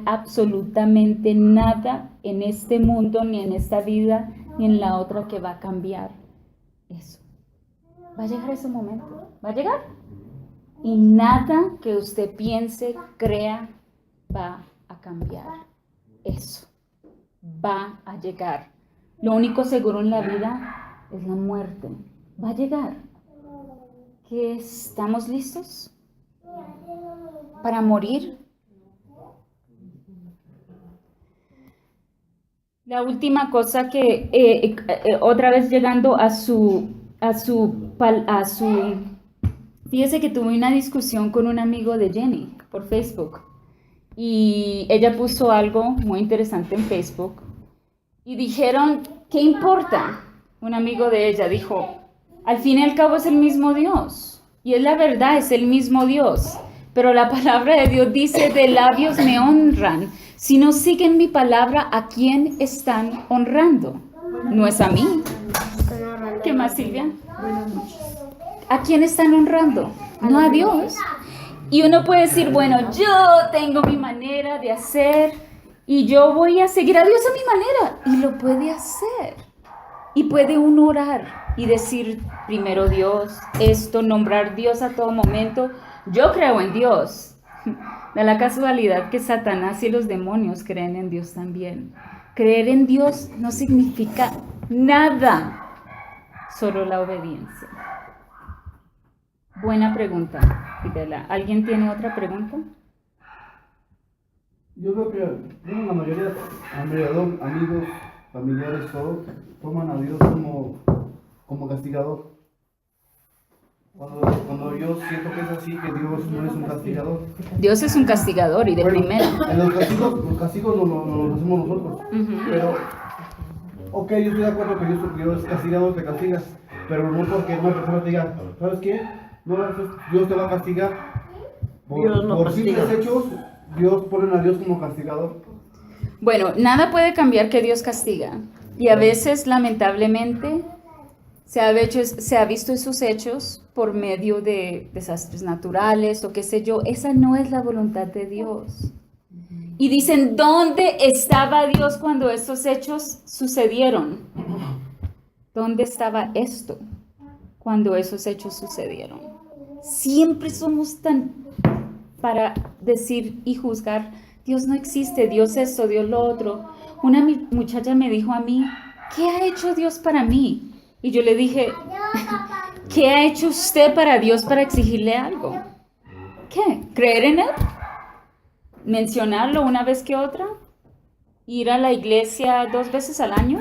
absolutamente nada en este mundo, ni en esta vida, ni en la otra que va a cambiar eso. Va a llegar ese momento, va a llegar. Y nada que usted piense, crea, va a cambiar. Eso va a llegar. Lo único seguro en la vida es la muerte. Va a llegar. ¿Que estamos listos para morir? La última cosa que, otra vez llegando a su, fíjese que tuve una discusión con un amigo de Jenny por Facebook y ella puso algo muy interesante en Facebook y dijeron, ¿qué importa? Un amigo de ella dijo, al fin y al cabo es el mismo Dios y es la verdad, es el mismo Dios, pero la palabra de Dios dice, de labios me honran. Si no siguen mi palabra, ¿a quién están honrando? No es a mí. ¿Qué más, Silvia? ¿A quién están honrando? No a Dios. Y uno puede decir, bueno, yo tengo mi manera de hacer y yo voy a seguir a Dios a mi manera. Y lo puede hacer. Y puede uno orar y decir, primero Dios, esto, nombrar Dios a todo momento. Yo creo en Dios. Da la casualidad que Satanás y los demonios creen en Dios también. Creer en Dios no significa nada, solo la obediencia. Buena pregunta, Fidela. ¿Alguien tiene otra pregunta? Yo creo que la mayoría, alrededor, amigos, familiares, todos, toman a Dios como castigador. Cuando yo siento que es así, que Dios no es un castigador. Dios es un castigador y de Bueno, primera. En los castigos los hacemos nosotros. Pero, ok, yo estoy de acuerdo que Dios es castigador, te castigas. Pero no porque una persona te diga, ¿sabes qué? No, entonces Dios te va a castigar. Dios no por castiga. simples hechos, Dios pone a Dios como castigador. Bueno, nada puede cambiar que Dios castiga. Y a veces, lamentablemente, se ha visto esos hechos por medio de desastres naturales o qué sé yo. Esa no es la voluntad de Dios. Y dicen, ¿dónde estaba Dios cuando estos hechos sucedieron? ¿Dónde estaba esto cuando esos hechos sucedieron? Siempre somos tan para decir y juzgar, Dios no existe, Dios esto, Dios lo otro. Una muchacha me dijo a mí, ¿qué ha hecho Dios para mí? Y yo le dije, ¿qué ha hecho usted para Dios para exigirle algo? ¿Qué? ¿Creer en Él? ¿Mencionarlo una vez que otra? ¿Ir a la iglesia 2 veces al año?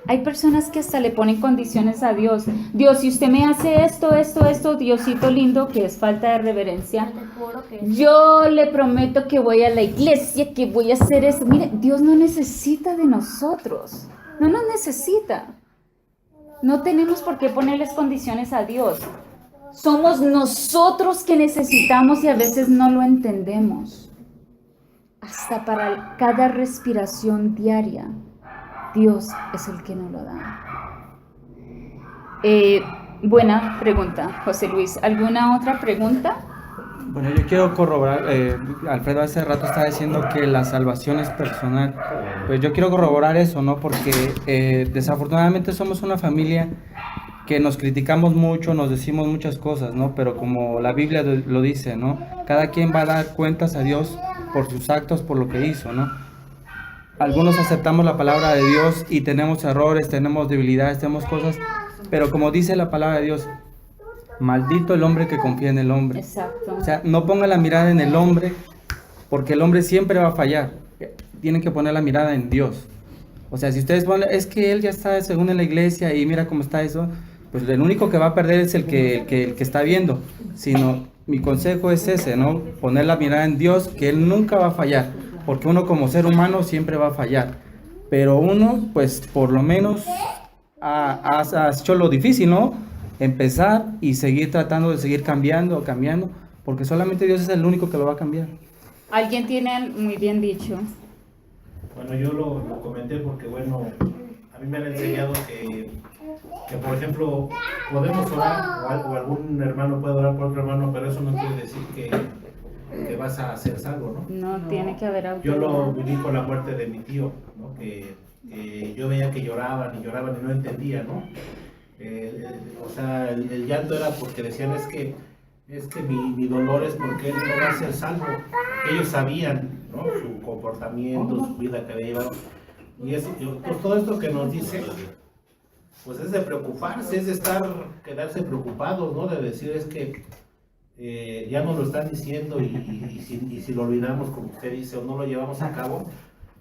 Hay personas que hasta le ponen condiciones a Dios. Dios, si usted me hace esto, Diosito lindo, que es falta de reverencia, Te juro que yo le prometo que voy a la iglesia, que voy a hacer eso. Mire, Dios no necesita de nosotros. No nos necesita. No tenemos por qué ponerles condiciones a Dios. Somos nosotros que necesitamos y a veces no lo entendemos. Hasta para cada respiración diaria, Dios es el que nos lo da. Buena pregunta, José Luis. ¿Alguna otra pregunta? Bueno, yo quiero corroborar, Alfredo hace rato estaba diciendo que la salvación es personal. Pues yo quiero corroborar eso, ¿no? Porque desafortunadamente somos una familia que nos criticamos mucho, nos decimos muchas cosas, ¿no? Pero como la Biblia lo dice, ¿no? Cada quien va a dar cuentas a Dios por sus actos, por lo que hizo, ¿no? Algunos aceptamos la palabra de Dios y tenemos errores, tenemos debilidades, tenemos cosas, pero como dice la palabra de Dios, maldito el hombre que confía en el hombre. Exacto. O sea, no ponga la mirada en el hombre, porque el hombre siempre va a fallar. Tienen que poner la mirada en Dios. O sea, si ustedes ponen, es que él ya está según en la iglesia y mira cómo está eso, pues el único que va a perder es el que está viendo. Sino, mi consejo es ese, ¿no? Poner la mirada en Dios, que él nunca va a fallar, porque uno como ser humano siempre va a fallar. Pero uno, pues por lo menos ha hecho lo difícil, ¿no? Empezar y seguir tratando de seguir cambiando, porque solamente Dios es el único que lo va a cambiar. Alguien tiene muy bien dicho. Bueno, yo lo comenté porque, bueno, a mí me han enseñado que por ejemplo, podemos orar o algún hermano puede orar por otro hermano, pero eso no quiere decir que vas a ser salvo, ¿no? No tiene que haber Yo lo autoridad. viví con la muerte de mi tío, ¿no? Que yo veía que lloraban y no entendía, ¿no? O sea, el llanto era porque decían es que mi dolor es porque él no va a ser salvo. Ellos sabían, ¿no? Su comportamiento, su vida que había llevado. Y pues todo esto que nos dice, pues es de preocuparse, es de quedarse preocupados, ¿no? De decir es que ya nos lo están diciendo y si lo olvidamos, como usted dice, o no lo llevamos a cabo,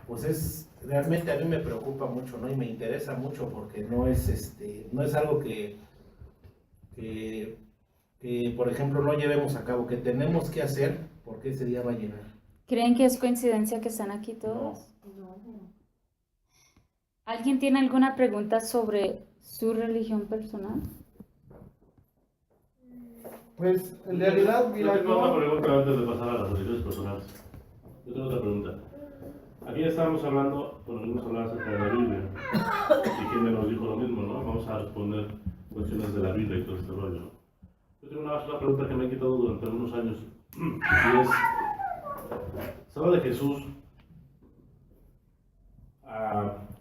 pues realmente a mí me preocupa mucho, ¿no? Y me interesa mucho porque no es algo que por ejemplo no llevemos a cabo, que tenemos que hacer porque ese día va a llegar. ¿Creen que es coincidencia que están aquí todos? ¿Alguien tiene alguna pregunta sobre su religión personal? Pues en realidad, Yo mira, tengo otra pregunta antes de pasar a las religiones personales. Yo tengo otra pregunta. Aquí estábamos hablando, venimos a hablar acerca de la Biblia. Y quien nos dijo lo mismo, ¿no? Vamos a responder cuestiones de la Biblia y todo este rollo, ¿no? Yo tengo una pregunta que me he quitado durante algunos años. Y es, se habla de Jesús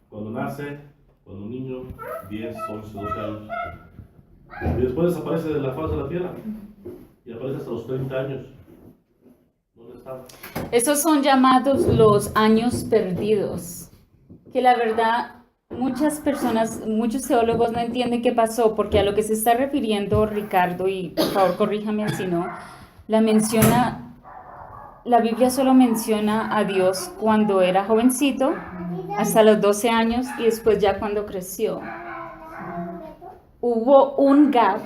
cuando nace, cuando un niño, 10, 11, 12 años. Y después desaparece de la faz de la tierra. Y aparece hasta los 30 años. ¿Dónde estaba? Esos son llamados los años perdidos, que la verdad muchas personas, muchos teólogos no entienden qué pasó, porque a lo que se está refiriendo Ricardo, y por favor corríjame si no, la Biblia solo menciona a Dios cuando era jovencito, hasta los 12 años, y después ya cuando creció. Hubo un gap,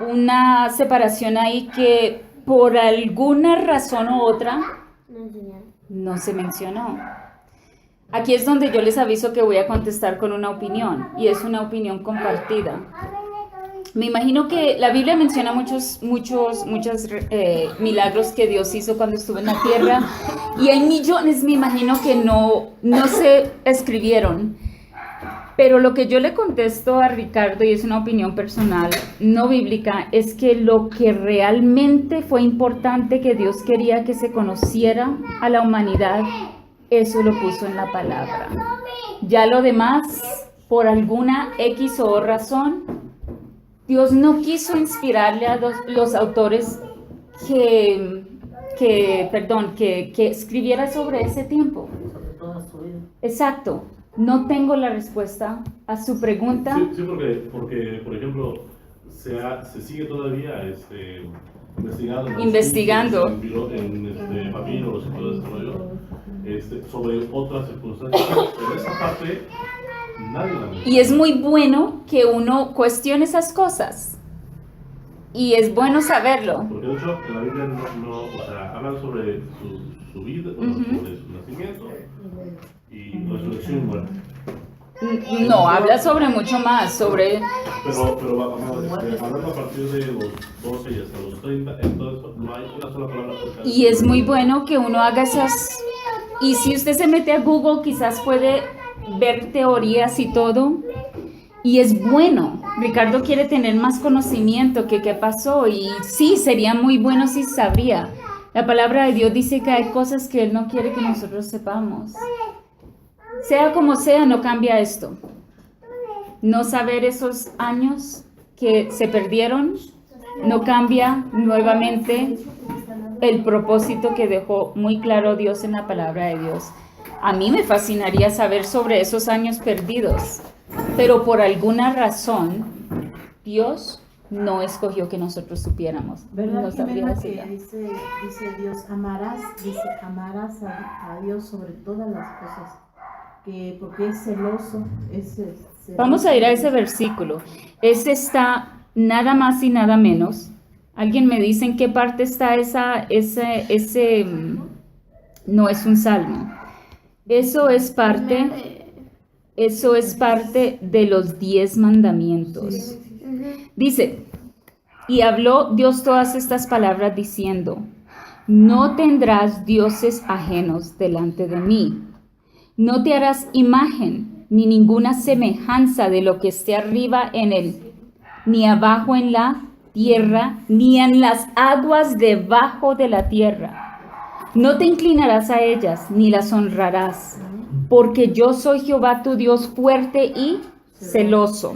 una separación ahí que por alguna razón u otra no enseñaron. no se mencionó. Aquí es donde yo les aviso que voy a contestar con una opinión, y es una opinión compartida. Me imagino que la Biblia menciona muchos milagros que Dios hizo cuando estuvo en la tierra y hay millones, me imagino, que no se escribieron. Pero lo que yo le contesto a Ricardo, y es una opinión personal, no bíblica, es que lo que realmente fue importante que Dios quería que se conociera a la humanidad, eso lo puso en la palabra. Ya lo demás, por alguna X o razón, Dios no quiso inspirarle a los autores que escribiera sobre ese tiempo. Sobre toda su vida. Exacto. No tengo la respuesta a su pregunta. Sí, porque por ejemplo, se sigue todavía investigando en papiros y todo ese rollo, sobre otras circunstancias, pero esa parte nadie la menciona. Y es muy bueno que uno cuestione esas cosas. Y es bueno saberlo. Porque de hecho en la Biblia o sea, hablan sobre su vida, sobre su nacimiento y resurrección, bueno. No, habla sobre mucho más, sobre... Pero hablando a partir de los 12 y hasta los 30, entonces no hay una sola palabra. Y es muy bueno que uno haga esas... Y si usted se mete a Google, quizás puede ver teorías y todo. Y es bueno. Ricardo quiere tener más conocimiento que qué pasó. Y sí, sería muy bueno si sabría. La palabra de Dios dice que hay cosas que Él no quiere que nosotros sepamos. Sea como sea, no cambia esto. No saber esos años que se perdieron no cambia nuevamente el propósito que dejó muy claro Dios en la palabra de Dios. A mí me fascinaría saber sobre esos años perdidos, pero por alguna razón Dios no escogió que nosotros supiéramos. ¿Verdad, No sabría Jimena, decirlo. que dice Dios, amarás a Dios sobre todas las cosas? Que porque es celoso, Vamos a ir a ese versículo. Ese está nada más y nada menos. ¿Alguien me dice en qué parte está ese? No es un salmo. Eso es parte de los 10 mandamientos. Dice, y habló Dios todas estas palabras diciendo, no tendrás dioses ajenos delante de mí. No te harás imagen ni ninguna semejanza de lo que esté arriba en él, ni abajo en la tierra, ni en las aguas debajo de la tierra. No te inclinarás a ellas, ni las honrarás, porque yo soy Jehová tu Dios fuerte y celoso,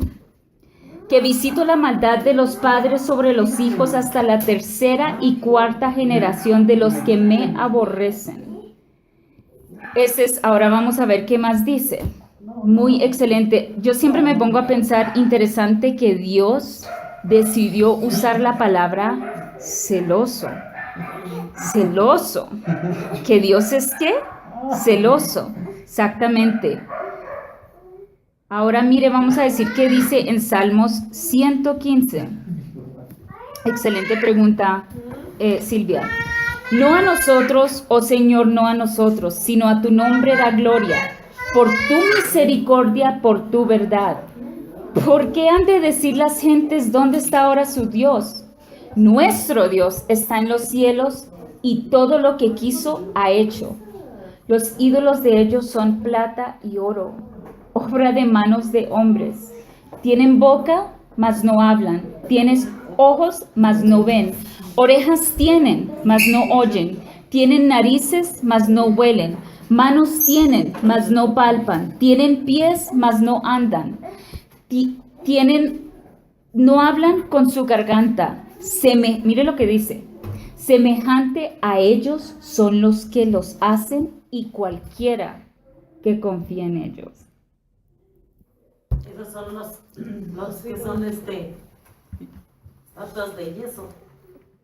que visito la maldad de los padres sobre los hijos hasta la 3ª y 4ª generación de los que me aborrecen. Ahora vamos a ver qué más dice. Muy excelente. Yo siempre me pongo a pensar, interesante que Dios decidió usar la palabra celoso. Celoso. ¿Que Dios es qué? Celoso. Exactamente. Ahora mire, vamos a decir qué dice en Salmos 115. Excelente pregunta, Silvia. No a nosotros, oh Señor, no a nosotros, sino a tu nombre da gloria, por tu misericordia, por tu verdad. ¿Por qué han de decir las gentes dónde está ahora su Dios? Nuestro Dios está en los cielos y todo lo que quiso ha hecho. Los ídolos de ellos son plata y oro, obra de manos de hombres. Tienen boca, mas no hablan. Tienen ojos, mas no ven. Orejas tienen, mas no oyen. Tienen narices, mas no huelen. Manos tienen, mas no palpan. Tienen pies, mas no andan. No hablan con su garganta. Mire lo que dice. Semejante a ellos son los que los hacen y cualquiera que confía en ellos. Esos son los que son estatuas de yeso.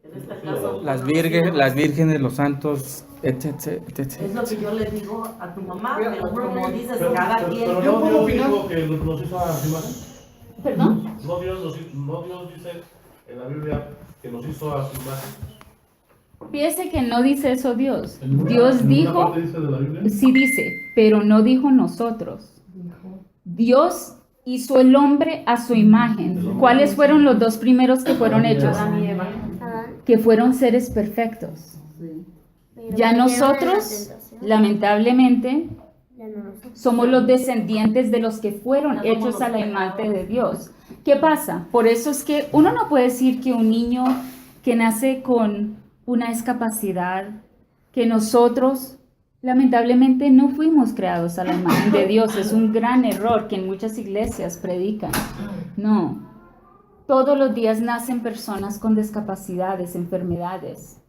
En este caso, Las vírgenes, los santos, etc. es lo que yo le digo a tu mamá, pero como dices, Pero- cada pero- quien. pero ¿Yo puedo opinar? opinar que nos hizo a su imagen? ¿Perdón? No Dios dice en la Biblia que nos hizo a su imagen. Fíjese que no dice eso Dios. ¿En Dios ninguna dijo, parte dice de la Biblia? sí dice, pero no dijo nosotros. Dios hizo el hombre a su imagen. ¿Cuáles fueron los dos primeros que fueron hechos? Adán. Que fueron seres perfectos. Pero Ya cayeron en la nosotros, tentación. lamentablemente, Ya no nosotros. somos los descendientes de los que fueron hechos a la imagen de Dios. ¿Qué pasa? Por eso es que uno no puede decir que un niño que nace con una discapacidad, que nosotros lamentablemente no fuimos creados a la imagen de Dios. Es un gran error que en muchas iglesias predican. No. Todos los días nacen personas con discapacidades, enfermedades.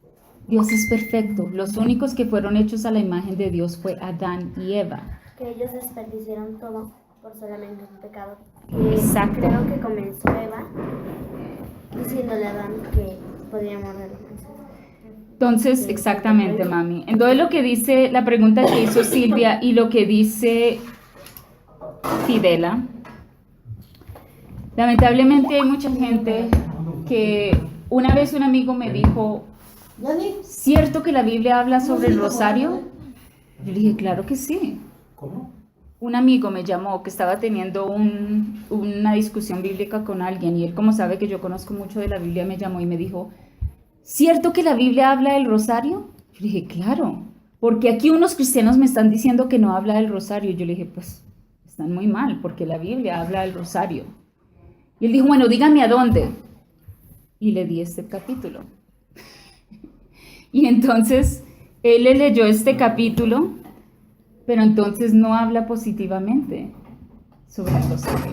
Dios es perfecto. Los únicos que fueron hechos a la imagen de Dios fue Adán y Eva. Que ellos desperdiciaron todo por solamente un pecado. Exacto. Creo que comenzó Eva diciéndole a Adán que podía morder. Entonces, exactamente, mami. Entonces, lo que dice, la pregunta que hizo Silvia y lo que dice Fidela, lamentablemente hay mucha gente que una vez un amigo me dijo, ¿cierto que la Biblia habla sobre el rosario? Yo le dije, claro que sí. ¿Cómo? Un amigo me llamó que estaba teniendo una discusión bíblica con alguien y él, como sabe que yo conozco mucho de la Biblia, me llamó y me dijo, ¿cierto que la Biblia habla del rosario? Yo le dije, claro, porque aquí unos cristianos me están diciendo que no habla del rosario. Yo le dije, pues están muy mal, porque la Biblia habla del rosario. Y él dijo, bueno, dígame a dónde. Y le di este capítulo. Y entonces él le leyó este capítulo, pero entonces no habla positivamente sobre el rosario.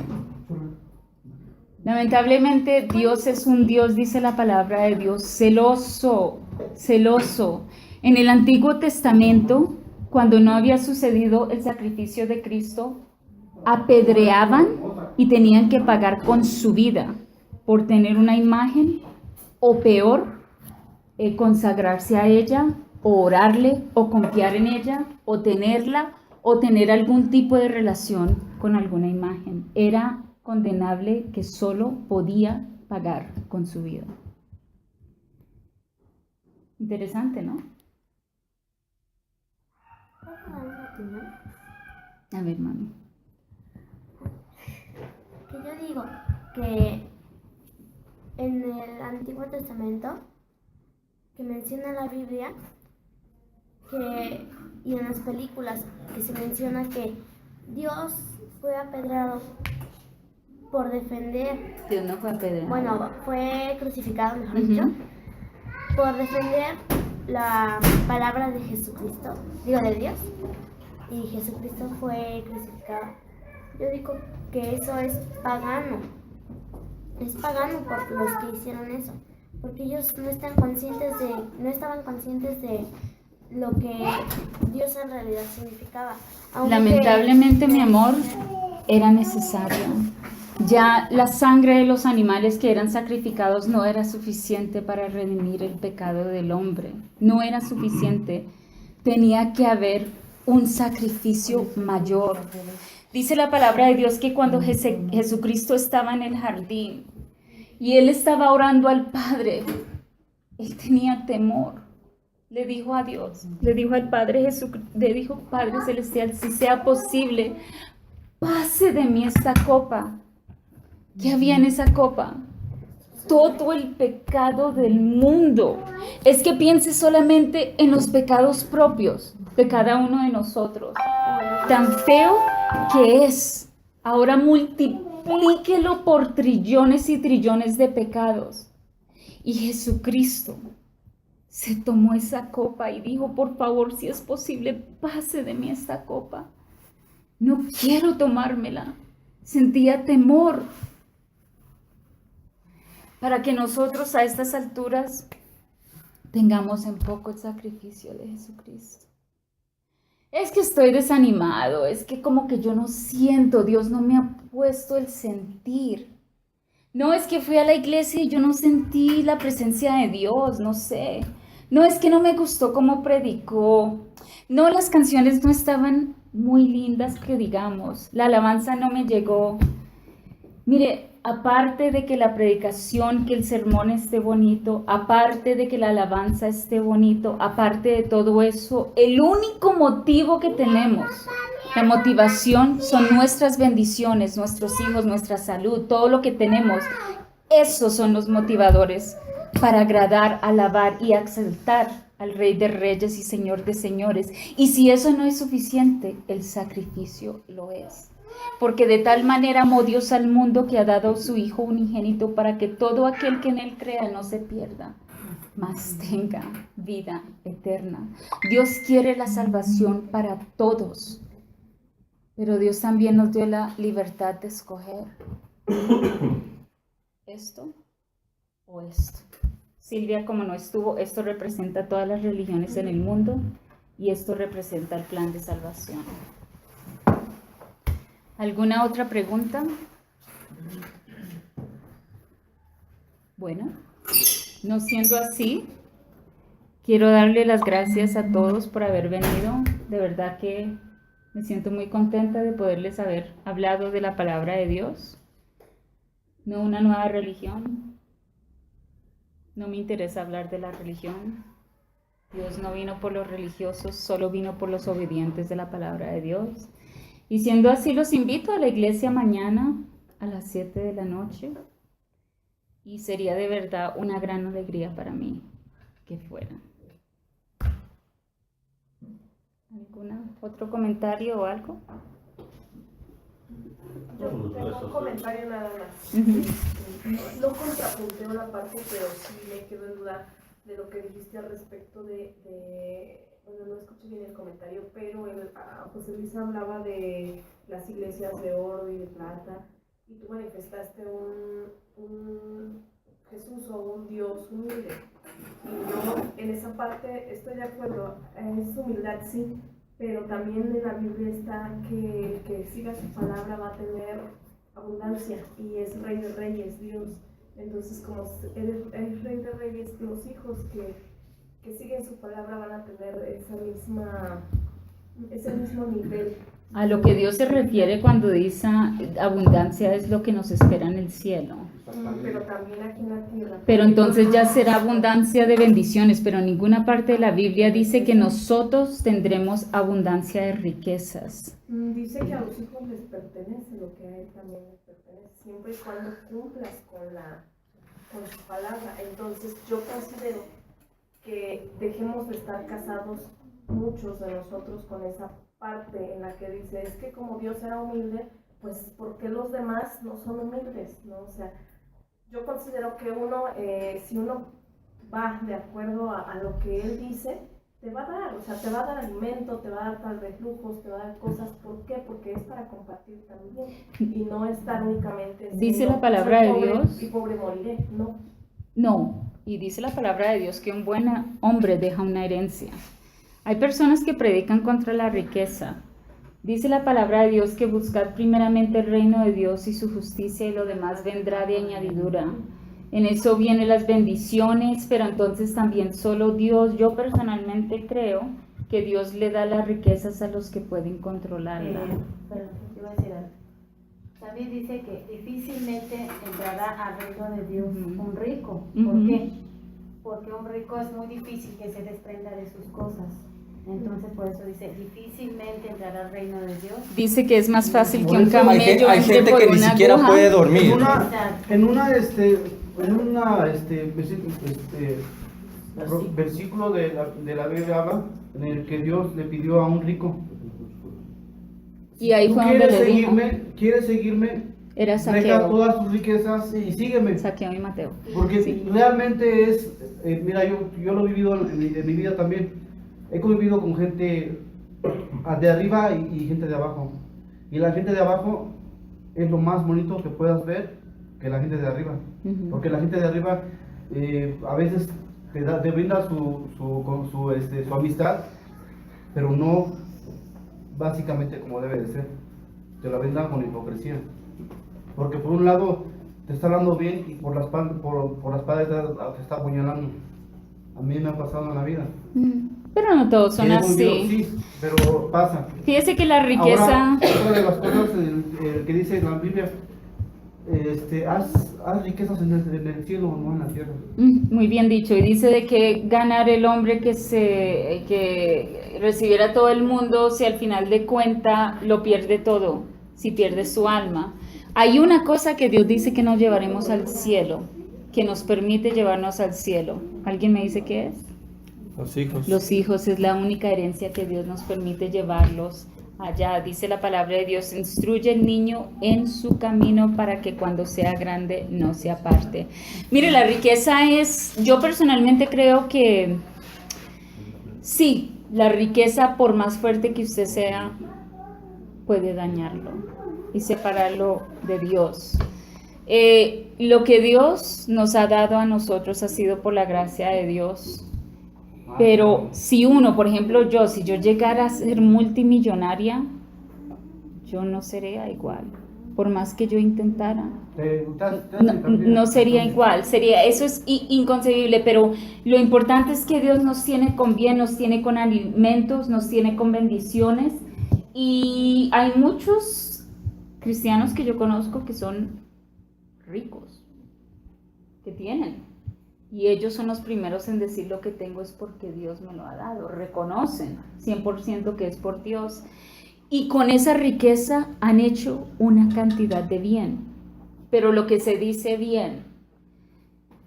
Lamentablemente Dios es un Dios, dice la palabra de Dios, celoso, celoso. En el Antiguo Testamento, cuando no había sucedido el sacrificio de Cristo, apedreaban y tenían que pagar con su vida por tener una imagen, o peor, consagrarse a ella, o orarle, o confiar en ella, o tenerla, o tener algún tipo de relación con alguna imagen. Era condenable que solo podía pagar con su vida. Interesante, ¿no? A ver, mami. Que yo digo que en el Antiguo Testamento, que menciona la Biblia, y en las películas, que se menciona que Dios fue apedreado por defender, Dios no fue apedreado. bueno, fue crucificado, mejor dicho, por defender la palabra de Jesucristo, digo de Dios, y Jesucristo fue crucificado. Yo digo que eso es pagano por los que hicieron eso, porque ellos no estaban conscientes de lo que Dios en realidad significaba. Aunque Lamentablemente, mi amor, era necesario. Ya la sangre de los animales que eran sacrificados no era suficiente para redimir el pecado del hombre. No era suficiente. Tenía que haber un sacrificio mayor. Dice la palabra de Dios que cuando Jesucristo estaba en el jardín y él estaba orando al Padre, él tenía temor. Le dijo a Dios, le dijo al Padre Jesucristo, le dijo, Padre Celestial, si sea posible, pase de mí esta copa. ¿Qué había en esa copa? Todo el pecado del mundo. Es que piense solamente en los pecados propios de cada uno de nosotros. Tan feo que es. Ahora multiplíquelo por trillones y trillones de pecados. Y Jesucristo se tomó esa copa y dijo, por favor, si es posible, pase de mí esta copa. No quiero tomármela. Sentía temor. Para que nosotros a estas alturas tengamos en poco el sacrificio de Jesucristo. Es que estoy desanimado, es que como que yo no siento, Dios no me ha puesto el sentir. No, es que fui a la iglesia y yo no sentí la presencia de Dios, no sé. No, es que no me gustó cómo predicó. No, las canciones no estaban muy lindas que digamos. La alabanza no me llegó. Mire, aparte de que la predicación, que el sermón esté bonito, aparte de que la alabanza esté bonito, aparte de todo eso, el único motivo que tenemos La motivación son nuestras bendiciones, nuestros hijos, nuestra salud, todo lo que tenemos. Esos son los motivadores para agradar, alabar y exaltar al Rey de Reyes y Señor de Señores. Y si eso no es suficiente, el sacrificio lo es. Porque de tal manera amó Dios al mundo que ha dado a su Hijo unigénito para que todo aquel que en él crea no se pierda, mas tenga vida eterna. Dios quiere la salvación para todos, pero Dios también nos dio la libertad de escoger esto o esto. Silvia, como no estuvo, esto representa todas las religiones en el mundo y esto representa el plan de salvación. ¿Alguna otra pregunta? Bueno, no siendo así, quiero darle las gracias a todos por haber venido. De verdad que me siento muy contenta de poderles haber hablado de la palabra de Dios, no una nueva religión. No me interesa hablar de la religión. Dios no vino por los religiosos, solo vino por los obedientes de la palabra de Dios. Y siendo así, los invito a la iglesia mañana a las 7 de la noche. Y sería de verdad una gran alegría para mí que fueran. ¿Algún otro comentario o algo? Yo tengo un comentario nada más. No contrapunteo la parte, pero sí me quedo en duda de lo que dijiste al respecto bueno, no escuché bien el comentario, pero José Luis hablaba de las iglesias de oro y de plata, y tú manifestaste un Jesús o un Dios humilde. Y yo en esa parte estoy de acuerdo, es humildad sí, pero también en la Biblia está que el que siga su palabra va a tener abundancia, y es Rey de Reyes, Dios. Entonces, como Él es Rey de Reyes, los hijos que siguen su palabra van a tener ese mismo nivel. A lo que Dios se refiere cuando dice abundancia es lo que nos espera en el cielo. Pero también aquí en la tierra. Pero entonces ya será abundancia de bendiciones, pero en ninguna parte de la Biblia dice que nosotros tendremos abundancia de riquezas. Dice que a los hijos les pertenece lo que a Él también les pertenece, siempre y cuando cumplas con su palabra. Entonces yo considero que dejemos de estar casados muchos de nosotros con esa parte en la que dice, es que como Dios era humilde, pues ¿por qué los demás no son humildes? ¿No? O sea, yo considero que si uno va de acuerdo a lo que Él dice, te va a dar, o sea, te va a dar alimento, te va a dar tal vez lujos, te va a dar cosas. ¿Por qué? Porque es para compartir también y no estar únicamente dice la palabra de Dios y pobre moriré, no. No, y dice la palabra de Dios que un buen hombre deja una herencia. Hay personas que predican contra la riqueza. Dice la palabra de Dios que buscad primeramente el reino de Dios y su justicia, y lo demás vendrá de añadidura. En eso vienen las bendiciones, pero entonces también solo Dios. Yo personalmente creo que Dios le da las riquezas a los que pueden controlarla. Pero te iba a decir algo. David dice que difícilmente entrará al reino de Dios un rico. ¿Por qué? Porque un rico es muy difícil que se desprenda de sus cosas. Entonces por eso dice, difícilmente entrará al reino de Dios. Dice que es más fácil que un Hay camello hay entre gente por que ni una siquiera aguja. puede dormir. En una versículo de la Biblia habla en el que Dios le pidió a un rico, Y ahí ¿tú fue donde le dijo, quieres seguirme? era Deja Saqueo, todas tus riquezas y sígueme. Saqueo y Mateo. Porque Sí. realmente es, mira, yo lo he vivido en mi vida también. He convivido con gente de arriba y gente de abajo. Y la gente de abajo es lo más bonito que puedas ver que la gente de arriba. Porque la gente de arriba a veces te brinda su amistad, pero no básicamente como debe de ser. Te la brinda con hipocresía. Porque por un lado te está hablando bien y por la espalda te está apuñalando. A mí me ha pasado en la vida. Pero no todos son Y es muy duro, así. sí, pero pasa. Fíjese que la riqueza... Ahora, otra de las cosas que dice en la Biblia, haz riquezas en el cielo, no en la tierra. Muy bien dicho. Y dice de que ganar el hombre que recibiera todo el mundo, si al final de cuenta lo pierde todo, si pierde su alma. Hay una cosa que Dios dice que nos llevaremos al cielo, que nos permite llevarnos al cielo. ¿Alguien me dice qué es? Los hijos. Los hijos es la única herencia que Dios nos permite llevarlos allá. Dice la palabra de Dios: instruye al niño en su camino para que cuando sea grande no se aparte. Mire, la riqueza es, yo personalmente creo que sí, la riqueza, por más fuerte que usted sea, puede dañarlo y separarlo de Dios. Lo que Dios nos ha dado a nosotros ha sido por la gracia de Dios. Pero si uno, por ejemplo si yo llegara a ser multimillonaria, yo no sería igual, por más que yo intentara. No sería igual, eso es inconcebible, pero lo importante es que Dios nos tiene con bien, nos tiene con alimentos, nos tiene con bendiciones, y hay muchos cristianos que yo conozco que son ricos, que tienen. Y ellos son los primeros en decir: lo que tengo es porque Dios me lo ha dado. Reconocen 100% que es por Dios. Y con esa riqueza han hecho una cantidad de bien. Pero lo que se dice bien,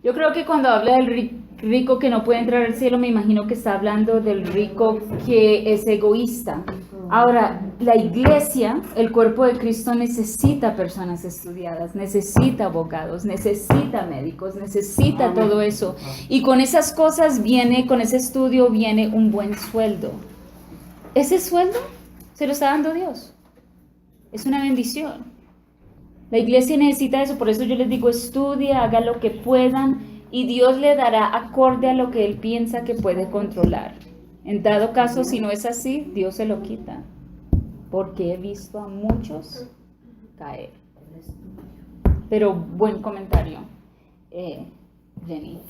yo creo que cuando habla del rico que no puede entrar al cielo, me imagino que está hablando del rico que es egoísta. Ahora, la iglesia, el cuerpo de Cristo, necesita personas estudiadas, necesita abogados, necesita médicos, necesita todo eso. Y con esas cosas con ese estudio viene un buen sueldo. Ese sueldo se lo está dando Dios. Es una bendición. La iglesia necesita eso, por eso yo les digo: estudie, haga lo que puedan, y Dios le dará acorde a lo que Él piensa que puede controlar. En dado caso, si no es así, Dios se lo quita, porque he visto a muchos caer. Pero buen comentario, Jenny.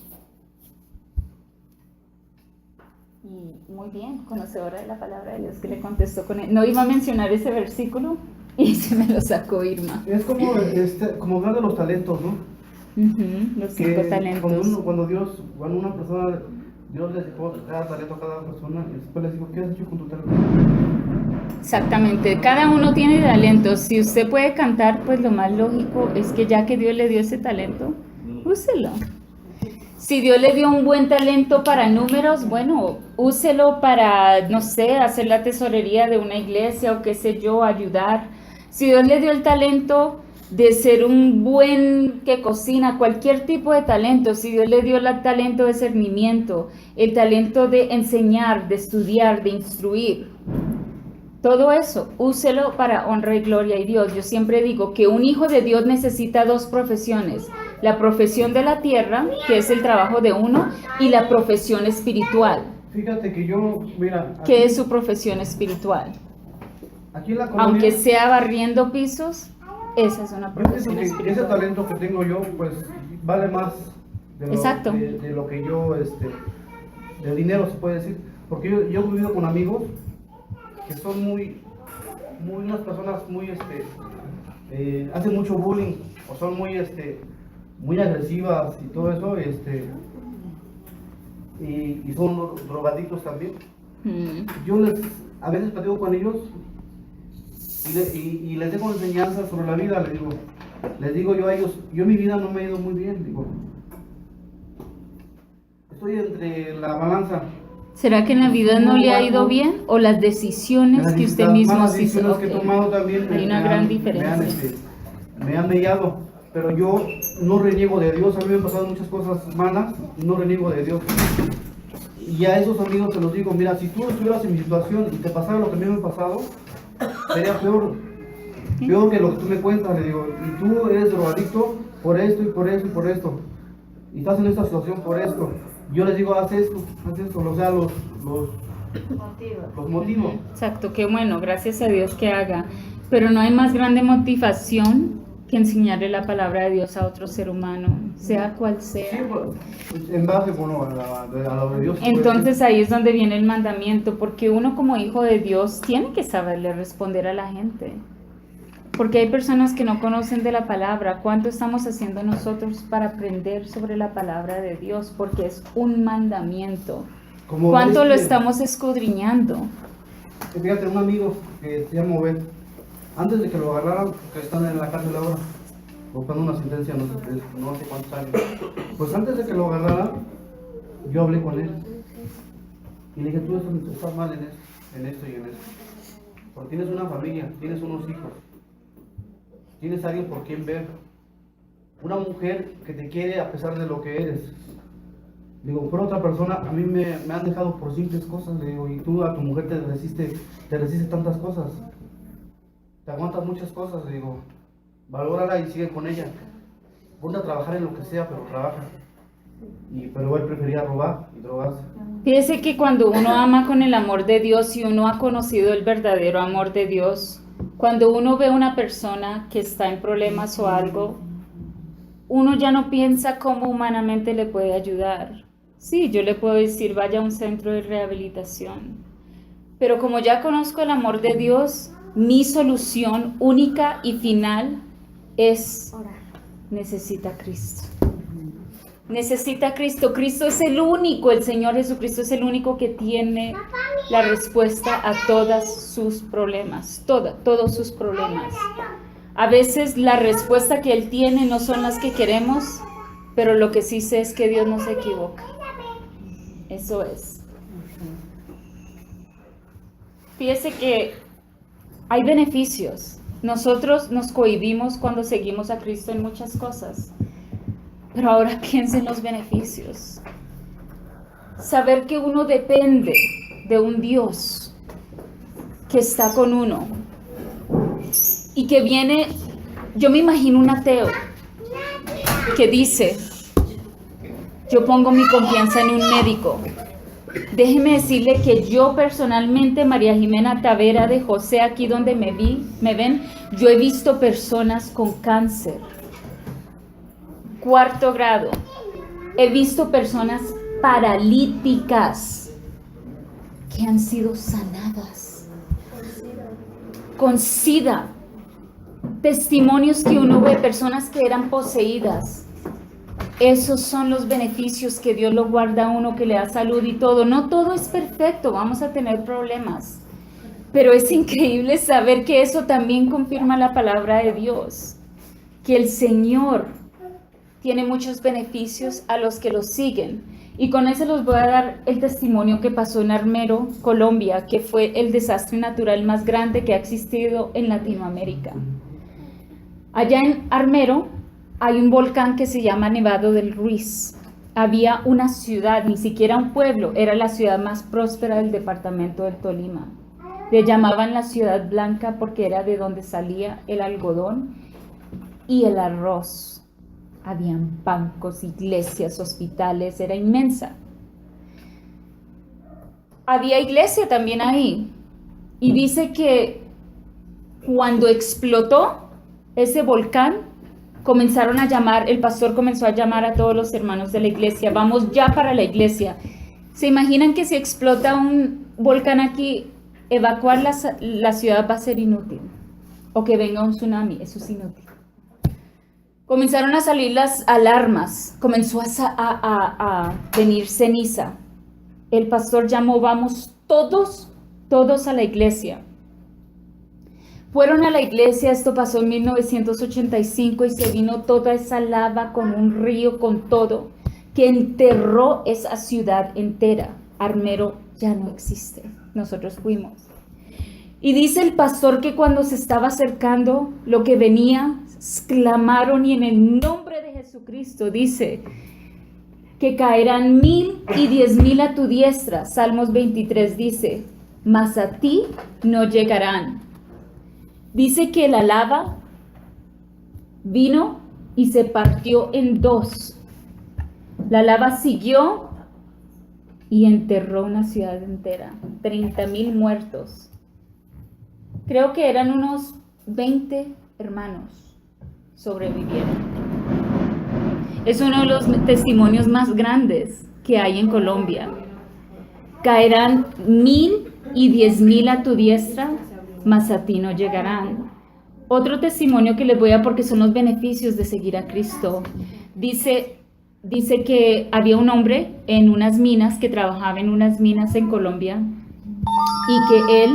Y muy bien, conocedora de la palabra de Dios, que le contestó con él. No iba a mencionar ese versículo y se me lo sacó Irma. Es como hablar de los talentos, ¿no? Los 5 talentos. Cuando una persona, Dios les dejó cada talento a cada persona, y después les dijo: ¿qué has hecho con tu talento? Exactamente, cada uno tiene talentos. Si usted puede cantar, pues lo más lógico es que ya que Dios le dio ese talento, úselo. Si Dios le dio un buen talento para números, bueno, úselo para, no sé, hacer la tesorería de una iglesia o qué sé yo, ayudar. Si Dios le dio el talento de ser un buen que cocina, cualquier tipo de talento, si Dios le dio el talento de discernimiento, el talento de enseñar, de estudiar, de instruir, todo eso, úselo para honra y gloria a Dios. Yo siempre digo que un hijo de Dios necesita 2 profesiones: la profesión de la tierra, que es el trabajo de uno, y la profesión espiritual. Fíjate que mira... ¿Qué es su profesión espiritual? Aquí en la colonia, aunque sea barriendo pisos, esa es una profesión espiritual. Ese talento que tengo yo, pues, vale más de lo que yo, de dinero se puede decir. Porque yo he vivido con amigos que son unas personas muy, hacen mucho bullying, o son muy agresivas y todo eso, y son drogadictos también. Yo a veces platico con ellos y les dejo enseñanzas sobre la vida. Les digo yo a ellos: yo mi vida no me ha ido muy bien, estoy entre la balanza. ¿Será que en la vida no le ha ido bien, o las decisiones que usted mismo hizo? Las decisiones que he tomado también hay una gran diferencia. Me han mellado, pero yo no reniego de Dios. A mí me han pasado muchas cosas malas, no reniego de Dios. Y a esos amigos se los digo: mira, si tú estuvieras en mi situación y te pasara lo que a mí me ha pasado, sería peor que lo que tú me cuentas. Le digo: y tú eres drogadicto por esto y por esto y por esto, y estás en esta situación por esto. Yo les digo: haz esto, o sea, los motivo. Exacto, qué bueno, gracias a Dios que haga. Pero no hay más grande motivación que enseñarle la palabra de Dios a otro ser humano, sea cual sea. Sí, pues, en base, a lo de Dios. Entonces ahí es donde viene el mandamiento, porque uno como hijo de Dios tiene que saberle responder a la gente. Porque hay personas que no conocen de la palabra. ¿Cuánto estamos haciendo nosotros para aprender sobre la palabra de Dios? Porque es un mandamiento. Como ¿Cuánto lo este- estamos escudriñando? Fíjate, un amigo que se llama Obed, antes de que lo agarraran, que están en la cárcel ahora, buscando una sentencia, no sé cuántos años. Pues antes de que lo agarraran, yo hablé con él. Y le dije, tú estás mal en esto y en esto. Porque tienes una familia, tienes unos hijos, tienes a alguien por quien ver. Una mujer que te quiere a pesar de lo que eres. Digo, por otra persona, a mí me han dejado por simples cosas, le digo, y tú a tu mujer te resiste tantas cosas. Te aguantas muchas cosas, le digo, valórala y sigue con ella. Ponte a trabajar en lo que sea, pero trabaja. Pero él prefería robar y drogarse. Fíjese que cuando uno ama con el amor de Dios y uno ha conocido el verdadero amor de Dios, cuando uno ve a una persona que está en problemas o algo, uno ya no piensa cómo humanamente le puede ayudar. Sí, yo le puedo decir, vaya a un centro de rehabilitación. Pero como ya conozco el amor de Dios, mi solución única y final es necesita a Cristo. Necesita a Cristo. Cristo es el único, el Señor Jesucristo es el único que tiene la respuesta a todos sus problemas, todos sus problemas. A veces la respuesta que Él tiene no son las que queremos, pero lo que sí sé es que Dios no se equivoca. Eso es. Fíjese que hay beneficios. Nosotros nos cohibimos cuando seguimos a Cristo en muchas cosas. Pero ahora piensa en los beneficios. Saber que uno depende de un Dios que está con uno y que viene, yo me imagino un ateo que dice, yo pongo mi confianza en un médico. Déjeme decirle que yo personalmente, María Jimena Tavera de José, aquí donde me ven, yo he visto personas con cáncer. 4º grado. He visto personas paralíticas que han sido sanadas. Con SIDA. Testimonios que uno ve, personas que eran poseídas. Esos son los beneficios que Dios lo guarda a uno, que le da salud y todo. No todo es perfecto, vamos a tener problemas. Pero es increíble saber que eso también confirma la palabra de Dios. Que el Señor tiene muchos beneficios a los que lo siguen. Y con eso les voy a dar el testimonio que pasó en Armero, Colombia, que fue el desastre natural más grande que ha existido en Latinoamérica. Allá en Armero hay un volcán que se llama Nevado del Ruiz. Había una ciudad, ni siquiera un pueblo, era la ciudad más próspera del departamento del Tolima. Le llamaban la Ciudad Blanca porque era de donde salía el algodón y el arroz. Habían bancos, iglesias, hospitales, era inmensa. Había iglesia también ahí. Y dice que cuando explotó ese volcán, comenzaron a llamar, el pastor comenzó a llamar a todos los hermanos de la iglesia, vamos ya para la iglesia. ¿Se imaginan que si explota un volcán aquí, evacuar la ciudad va a ser inútil? O que venga un tsunami, eso es inútil. Comenzaron a salir las alarmas, comenzó a venir ceniza. El pastor llamó, vamos todos a la iglesia. Fueron a la iglesia, esto pasó en 1985 y se vino toda esa lava con un río, con todo, que enterró esa ciudad entera. Armero ya no existe, nosotros fuimos. Y dice el pastor que cuando se estaba acercando, lo que venía, clamaron y en el nombre de Jesucristo dice que caerán 1000 y 10,000 a tu diestra. Salmos 23 dice, mas a ti no llegarán. Dice que la lava vino y se partió en 2. La lava siguió y enterró una ciudad entera, 30,000 muertos. Creo que eran unos 20 hermanos sobrevivieron. Es uno de los testimonios más grandes que hay en Colombia. Caerán 1000 y 10,000 a tu diestra, mas a ti no llegarán. Otro testimonio que les voy a, porque son los beneficios de seguir a Cristo. Dice que había un hombre en unas minas, que trabajaba en unas minas en Colombia, y que él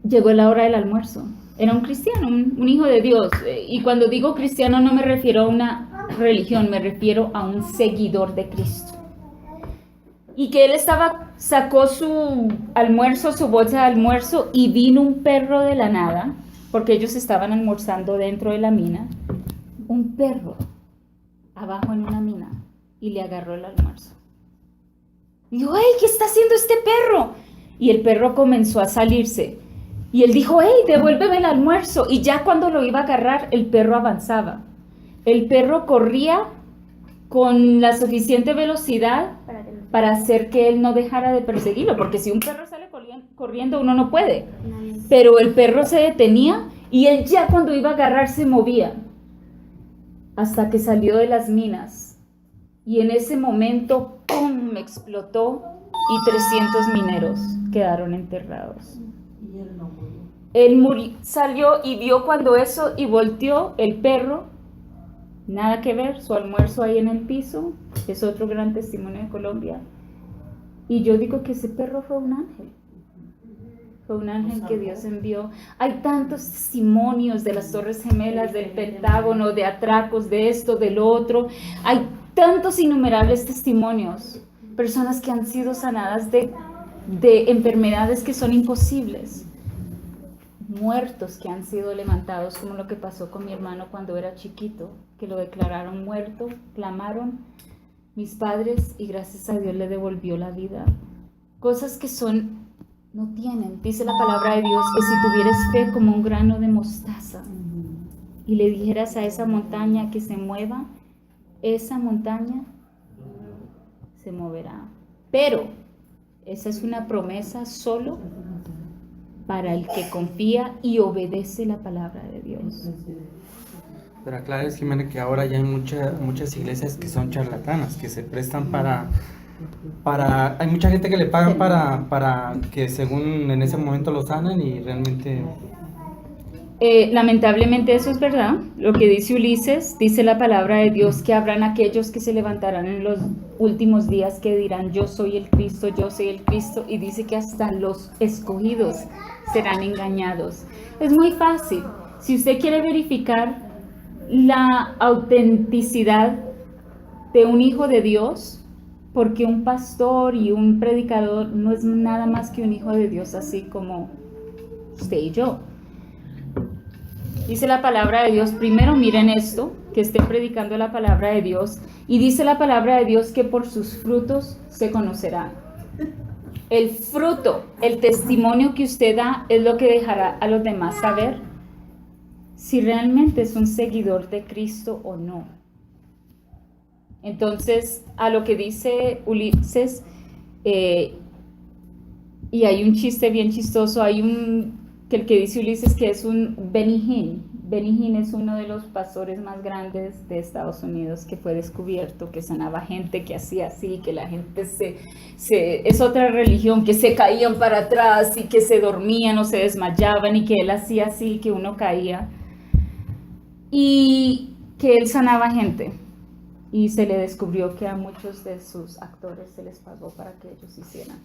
llegó a la hora del almuerzo. Era un cristiano, un hijo de Dios. Y cuando digo cristiano no me refiero a una religión, me refiero a un seguidor de Cristo. Y que él sacó su almuerzo, su bolsa de almuerzo, y vino un perro de la nada, porque ellos estaban almorzando dentro de la mina, un perro abajo en una mina, y le agarró el almuerzo. Y dijo, ¡hey! ¿Qué está haciendo este perro? Y el perro comenzó a salirse. Y él dijo, ¡hey! Devuélveme el almuerzo. Y ya cuando lo iba a agarrar, el perro avanzaba. El perro corría con la suficiente velocidad para hacer que él no dejara de perseguirlo, porque si un perro sale corriendo, uno no puede. Pero el perro se detenía y él ya cuando iba a agarrar se movía, hasta que salió de las minas. Y en ese momento, ¡pum!, explotó y 300 mineros quedaron enterrados. Y él no murió. Él murió, salió y vio cuando eso, y volteó el perro, nada que ver, su almuerzo ahí en el piso. Es otro gran testimonio de Colombia. Y yo digo que ese perro fue un ángel. Fue un ángel que Dios envió. Hay tantos testimonios de las Torres Gemelas, del Pentágono, de atracos, de esto, del otro. Hay tantos innumerables testimonios. Personas que han sido sanadas de enfermedades que son imposibles. Muertos que han sido levantados, como lo que pasó con mi hermano cuando era chiquito, que lo declararon muerto, clamaron mis padres y gracias a Dios le devolvió la vida. Cosas que no tienen. Dice la palabra de Dios que si tuvieras fe como un grano de mostaza y le dijeras a esa montaña que se mueva, esa montaña se moverá. Pero esa es una promesa solo para el que confía y obedece la palabra de Dios. Pero aclares, Jimena, que ahora ya hay muchas iglesias que son charlatanas, que se prestan para hay mucha gente que le pagan para que según en ese momento lo sanan y realmente... Lamentablemente eso es verdad. Lo que dice Ulises, dice la palabra de Dios que habrán aquellos que se levantarán en los últimos días que dirán yo soy el Cristo, y dice que hasta los escogidos serán engañados. Es muy fácil. Si usted quiere verificar la autenticidad de un hijo de Dios, porque un pastor y un predicador no es nada más que un hijo de Dios, así como usted y yo. Dice la palabra de Dios, primero miren esto, que estén predicando la palabra de Dios, y dice la palabra de Dios que por sus frutos se conocerán. El fruto, el testimonio que usted da es lo que dejará a los demás saber si realmente es un seguidor de Cristo o no. Entonces, a lo que dice Ulises, y hay un chiste bien chistoso, el que dice Ulises que es un Benny Hinn. Benny Hinn es uno de los pastores más grandes de Estados Unidos que fue descubierto, que sanaba gente, que hacía así, que la gente es otra religión, que se caían para atrás y que se dormían o se desmayaban y que él hacía así, que uno caía. Y que él sanaba gente. Y se le descubrió que a muchos de sus actores se les pagó para que ellos hicieran.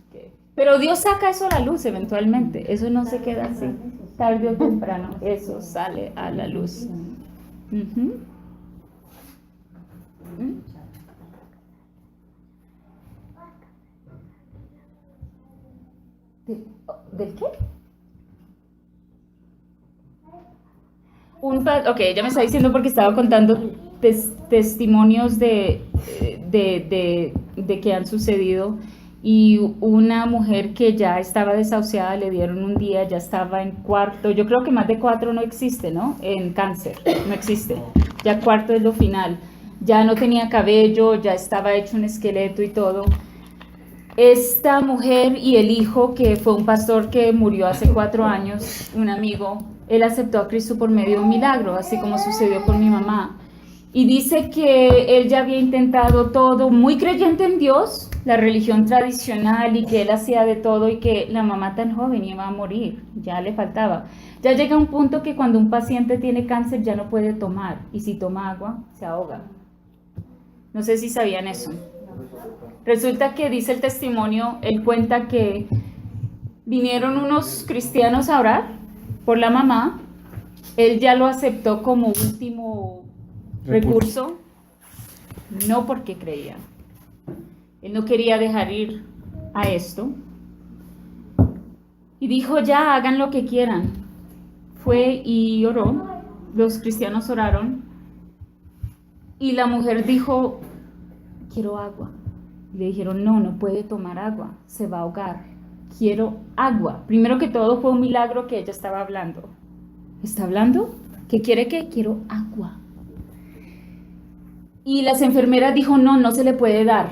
Pero Dios saca eso a la luz eventualmente. Eso no se queda así. Tarde o temprano, eso sale a la luz. Uh-huh. ¿Del qué? Ok, ya me está diciendo porque estaba contando testimonios de que han sucedido, y una mujer que ya estaba desahuciada le dieron un día, ya estaba en cuarto, yo creo que más de 4 no existe, ¿no? En cáncer, no existe, ya cuarto es lo final, ya no tenía cabello, ya estaba hecho un esqueleto y todo. Esta mujer y el hijo, que fue un pastor que murió hace 4 años, un amigo, él aceptó a Cristo por medio de un milagro, así como sucedió con mi mamá. Y dice que él ya había intentado todo, muy creyente en Dios, la religión tradicional y que él hacía de todo y que la mamá tan joven iba a morir, ya le faltaba. Ya llega un punto que cuando un paciente tiene cáncer ya no puede tomar y si toma agua se ahoga. No sé si sabían eso. Resulta que dice el testimonio, él cuenta que vinieron unos cristianos a orar por la mamá, él ya lo aceptó como último recurso, no porque creía. Él no quería dejar ir a esto. Y dijo, ya, hagan lo que quieran. Fue y oró, los cristianos oraron, y la mujer dijo, quiero agua. Y le dijeron, no, no puede tomar agua, se va a ahogar. Quiero agua. Primero que todo fue un milagro que ella estaba hablando. ¿Está hablando? ¿Qué quiere que? Quiero agua. Y las enfermeras dijo, no, no se le puede dar.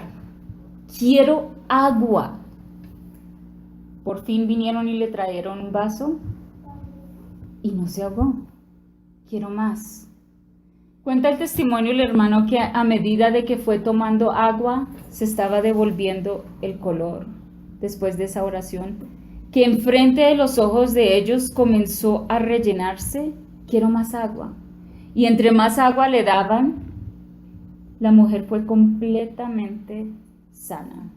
Quiero agua. Por fin vinieron y le trajeron un vaso y no se ahogó. Quiero más. Cuenta el testimonio el hermano que a medida de que fue tomando agua, se estaba devolviendo el color después de esa oración, que enfrente de los ojos de ellos comenzó a rellenarse. Quiero más agua. Y entre más agua le daban, la mujer fue completamente sana.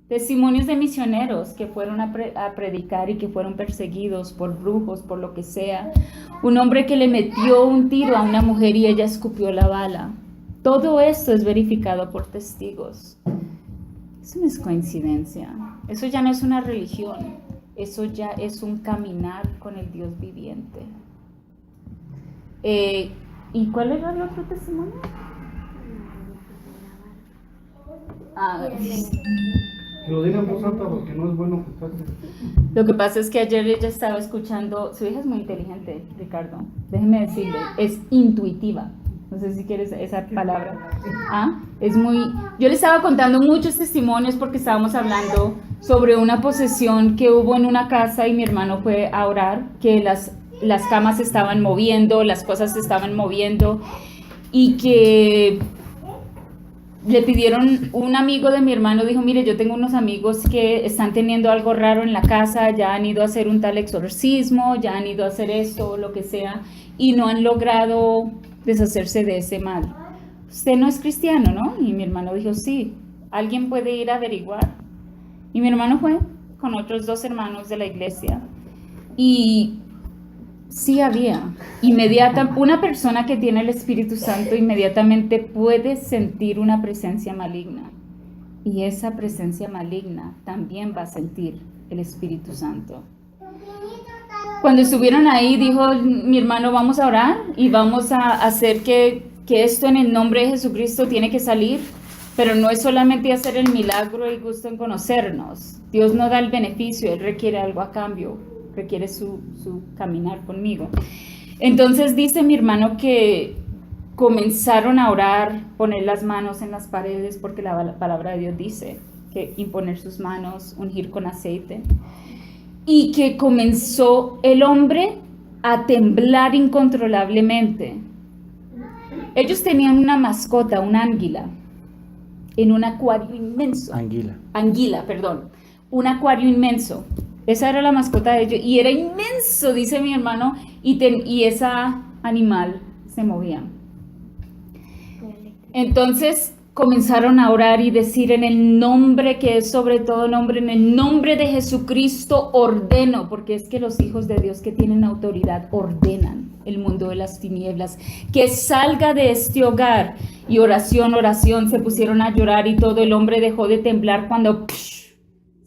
Testimonios de misioneros que fueron a predicar y que fueron perseguidos por brujos, por lo que sea. Un hombre que le metió un tiro a una mujer y ella escupió la bala. Todo esto es verificado por testigos. Eso no es coincidencia. Eso ya no es una religión. Eso ya es un caminar con el Dios viviente. ¿Y cuál era el otro testimonio? Que lo diga en voz alta porque no es bueno escucharse. Lo que pasa es que ayer ella estaba escuchando, su hija es muy inteligente, Ricardo, déjeme decirle, es intuitiva, no sé si quieres esa palabra, yo le estaba contando muchos testimonios porque estábamos hablando sobre una posesión que hubo en una casa y mi hermano fue a orar, que las camas se estaban moviendo, las cosas se estaban moviendo y que le pidieron, un amigo de mi hermano dijo, mire, yo tengo unos amigos que están teniendo algo raro en la casa, ya han ido a hacer un tal exorcismo, ya han ido a hacer esto, lo que sea, y no han logrado deshacerse de ese mal. Usted no es cristiano, ¿no? Y mi hermano dijo, sí, ¿alguien puede ir a averiguar? Y mi hermano fue con otros 2 hermanos de la iglesia, y sí había. Una persona que tiene el Espíritu Santo inmediatamente puede sentir una presencia maligna. Y esa presencia maligna también va a sentir el Espíritu Santo. Cuando estuvieron ahí, dijo mi hermano, vamos a orar y vamos a hacer que esto en el nombre de Jesucristo tiene que salir. Pero no es solamente hacer el milagro y gusto en conocernos. Dios no da el beneficio, Él requiere algo a cambio. Requiere su caminar conmigo. Entonces dice mi hermano que comenzaron a orar, poner las manos en las paredes, porque la palabra de Dios dice que imponer sus manos, ungir con aceite, y que comenzó el hombre a temblar incontrolablemente. Ellos tenían una mascota, una anguila, en un acuario inmenso. Anguila, perdón. Un acuario inmenso. Esa era la mascota de ellos y era inmenso, dice mi hermano, y esa animal se movía. Entonces comenzaron a orar y decir en el nombre que es sobre todo nombre, en el nombre de Jesucristo ordeno, porque es que los hijos de Dios que tienen autoridad ordenan el mundo de las tinieblas, que salga de este hogar. Y oración, se pusieron a llorar y todo el hombre dejó de temblar cuando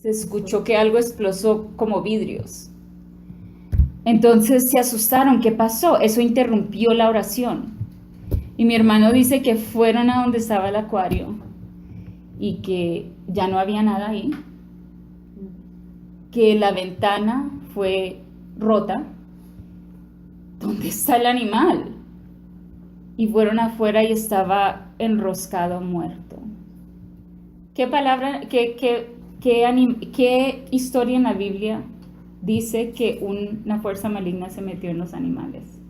se escuchó que algo explotó como vidrios. Entonces se asustaron, ¿qué pasó? Eso interrumpió la oración. Y mi hermano dice que fueron a donde estaba el acuario y que ya no había nada ahí, que la ventana fue rota. ¿Dónde está el animal? Y fueron afuera y estaba enroscado muerto. ¿Qué palabra, ¿Qué historia en la Biblia dice que una fuerza maligna se metió en los animales?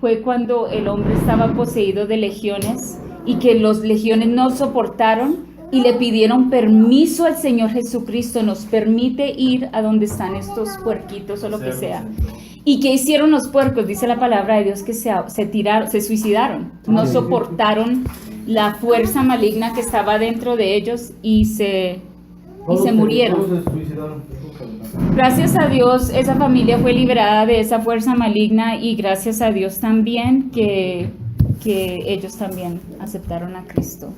Fue cuando el hombre estaba poseído de legiones y que los legiones no soportaron y le pidieron permiso al Señor Jesucristo, nos permite ir a donde están estos puerquitos o lo que sea. ¿Y qué hicieron los puercos? Dice la palabra de Dios que se suicidaron, no soportaron la fuerza maligna que estaba dentro de ellos y se murieron. Todos se suicidaron. Gracias a Dios esa familia fue liberada de esa fuerza maligna y gracias a Dios también que ellos también aceptaron a Cristo.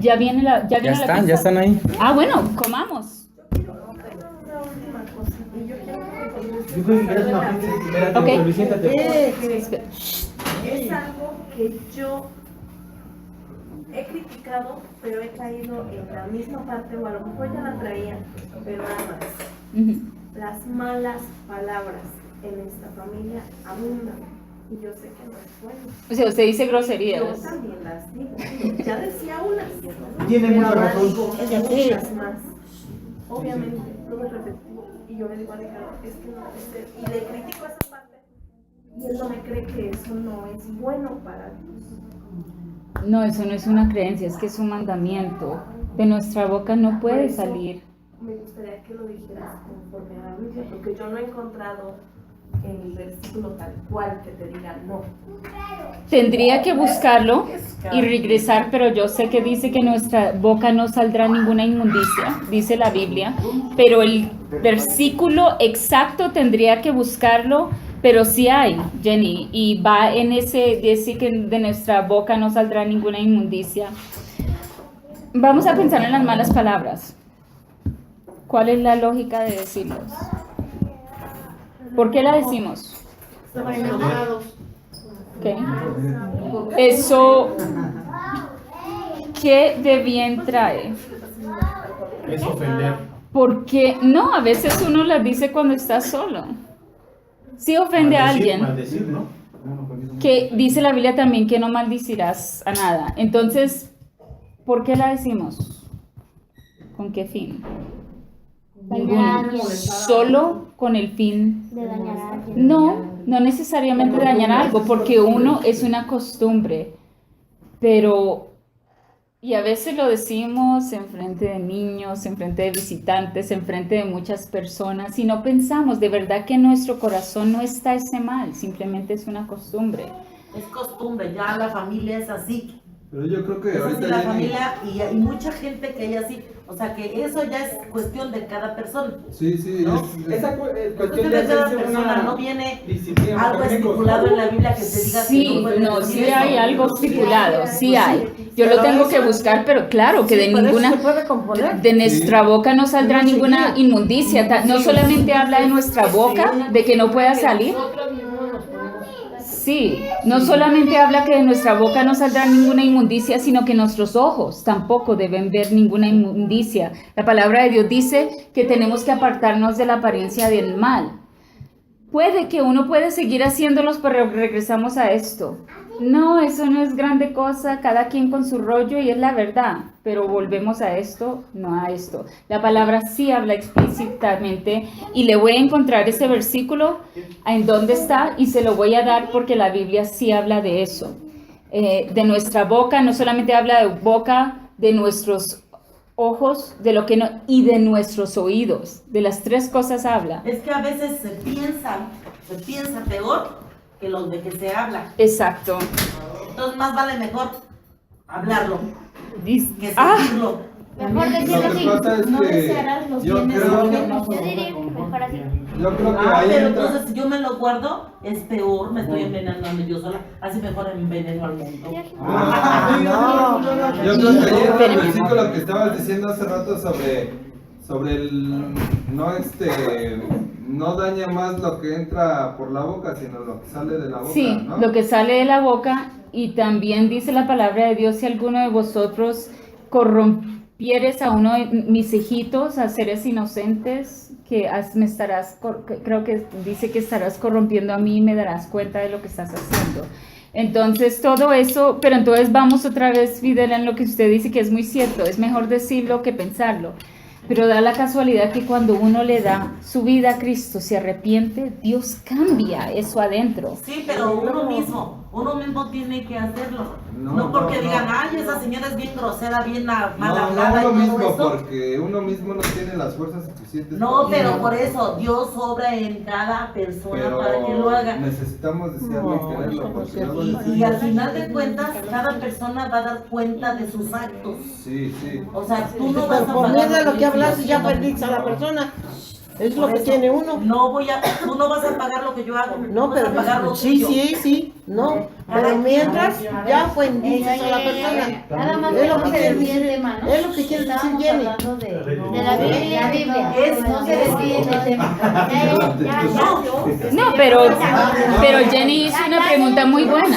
Ya viene la Ya están ahí. Ah, bueno, comamos. Yo creo que quieres una pizza. Espérate, Ok. pero siéntate. Es algo que yo he criticado, pero he caído en la misma parte, o a lo mejor ya la traía, pero nada más. Ujú. Las malas palabras en esta familia abundan. Y yo sé que no es bueno. O sea, usted dice Yo groserías. también las digo. Ya decía unas. Tiene pero mucha ahora razón. digo muchas más. Obviamente, lo voy a repetir. Y yo le digo a Alejandro, es que no puede ser. Y le critico esa parte. Y él no me cree que eso no es bueno para Dios. No, eso no es una creencia, es que es un mandamiento. De nuestra boca no puede salir. Me gustaría que lo dijeras conforme a la Biblia, porque yo no he encontrado el versículo tal cual que te diga no. Tendría que buscarlo y regresar, pero yo sé que dice que nuestra boca no saldrá ninguna inmundicia, dice la Biblia, pero el versículo exacto tendría que buscarlo, pero sí hay, Jenny, y va en ese, dice que de nuestra boca no saldrá ninguna inmundicia. Vamos a pensar en las malas palabras. ¿Cuál es la lógica de decirlos? ¿Por qué la decimos? Ok. Eso, ¿qué de bien trae? Es ofender. Porque no, a veces uno las dice cuando está solo. Sí ofende a alguien, Maldecir, ¿no? que dice la Biblia también que no maldicirás a nada. Entonces, ¿por qué la decimos? ¿Con qué fin? Ninguno. Dañar a alguien. Solo con el fin. De dañar a alguien. No necesariamente dañar algo, porque uno es una costumbre, pero, y a veces lo decimos en frente de niños, en frente de visitantes, en frente de muchas personas, y no pensamos de verdad que en nuestro corazón no está ese mal, simplemente es una costumbre. Es costumbre, ya la familia es así. Pero yo creo que Es así ahorita la Jenny- familia y hay mucha gente que hay así. O sea que eso ya es cuestión de cada persona. Sí, sí, ¿no? esa Es cuestión cuestión de de cada hacerse persona, una no viene disciplina. algo porque estipulado en la Biblia que te diga que Sí, no puedes no, decir sí eso. hay algo estipulado, sí hay. Yo lo Pero tengo que eso- buscar, pero claro, que de Por eso ninguna, se puede componer. de nuestra boca no saldrá Uno ninguna seguía. inmundicia. No solamente habla de nuestra boca, de que no pueda salir. Nosotros mismos nos ponemos. Sí, no solamente habla que de nuestra boca no saldrá ninguna inmundicia, sino que nuestros ojos tampoco deben ver ninguna inmundicia. La palabra de Dios dice que tenemos que apartarnos de la apariencia del mal. Puede que uno puede seguir haciéndolos, pero regresamos a esto. No, eso no es grande cosa, cada quien con su rollo y es la verdad, pero volvemos a esto, no a esto. La palabra sí habla explícitamente y le voy a encontrar ese versículo en dónde está y se lo voy a dar porque la Biblia sí habla de eso. De nuestra boca, no solamente habla de boca, de nuestros ojos, de lo que no, y de nuestros oídos, de las tres cosas habla. Es que a veces se piensa peor que los de que se habla. Exacto. Entonces más vale mejor hablarlo que Ah, sentirlo. Mejor Lo decirlo que así. pasa es No que desearás los yo bienes creo, ajenos. Yo diría que mejor así. yo creo que Ah, ahí pero entra. entonces si yo me lo guardo, es peor, me estoy envenenando yo sola. Así mejor me enveneno al mundo. Yo creo que ahí entra el Espérame. versículo que estabas diciendo hace rato sobre el no daña más lo que entra por la boca, sino lo que sale de la boca, sí, ¿no? lo que sale de la boca, y también dice la palabra de Dios, si alguno de vosotros corrompieres a uno de mis hijitos, a seres inocentes, creo que dice que estarás corrompiendo a mí y me darás cuenta de lo que estás haciendo. Entonces todo eso, pero entonces vamos otra vez, Fidel, en lo que usted dice que es muy cierto, es mejor decirlo que pensarlo. Pero da la casualidad que cuando uno le da su vida a Cristo, se arrepiente, Dios cambia eso adentro. Sí, pero uno mismo Uno mismo tiene que hacerlo. No, No porque no, digan, no. ay, esa señora es bien grosera, bien mal No, hablada no y lo todo mismo, eso. porque uno mismo no tiene las fuerzas suficientes. No, para pero hacerlo. por eso Dios obra en cada persona Pero para que lo haga. necesitamos desearlo y quererlo, porque luego Y al final de cuentas, cada persona va a dar cuenta de sus actos. Sí, sí. O sea, tú no vas Pero a por pagar medio de lo que hizo. hablas ya perdiste a la persona. Es lo Por que eso, tiene uno. tú no vas a pagar lo que yo hago. No, tú vas pero a pagar lo sí, tuyo. sí, no. Pero mientras ya ofendiste a la persona. Nada más Es lo que se quiere desvíe el decir, tema, ¿no? es lo que quiere decir Estábamos Jenny. hablando de la Biblia. la Biblia. No se desvíen del tema. No, pero Jenny hizo una pregunta muy buena.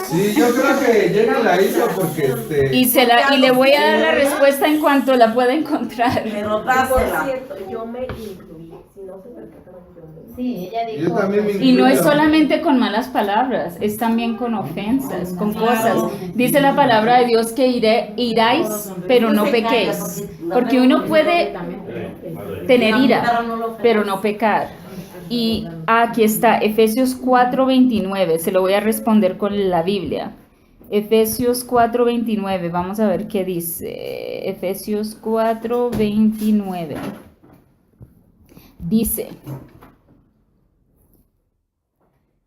Sí, yo creo que Jenny la hizo porque Y le voy a dar la respuesta en cuanto la pueda encontrar. Pero Por dásela. cierto, yo me incluí. Si no se percataron, yo me Sí, ella dijo. Yo también me Y no es incluyo. solamente con malas palabras, es también con ofensas, con cosas. Dice la palabra de Dios que iráis, pero no pequéis. Porque uno puede tener ira, pero no pecar. Y aquí está, Efesios 4:29, se lo voy a responder con la Biblia. Efesios 4:29, vamos a ver qué dice. Efesios 4:29. Dice: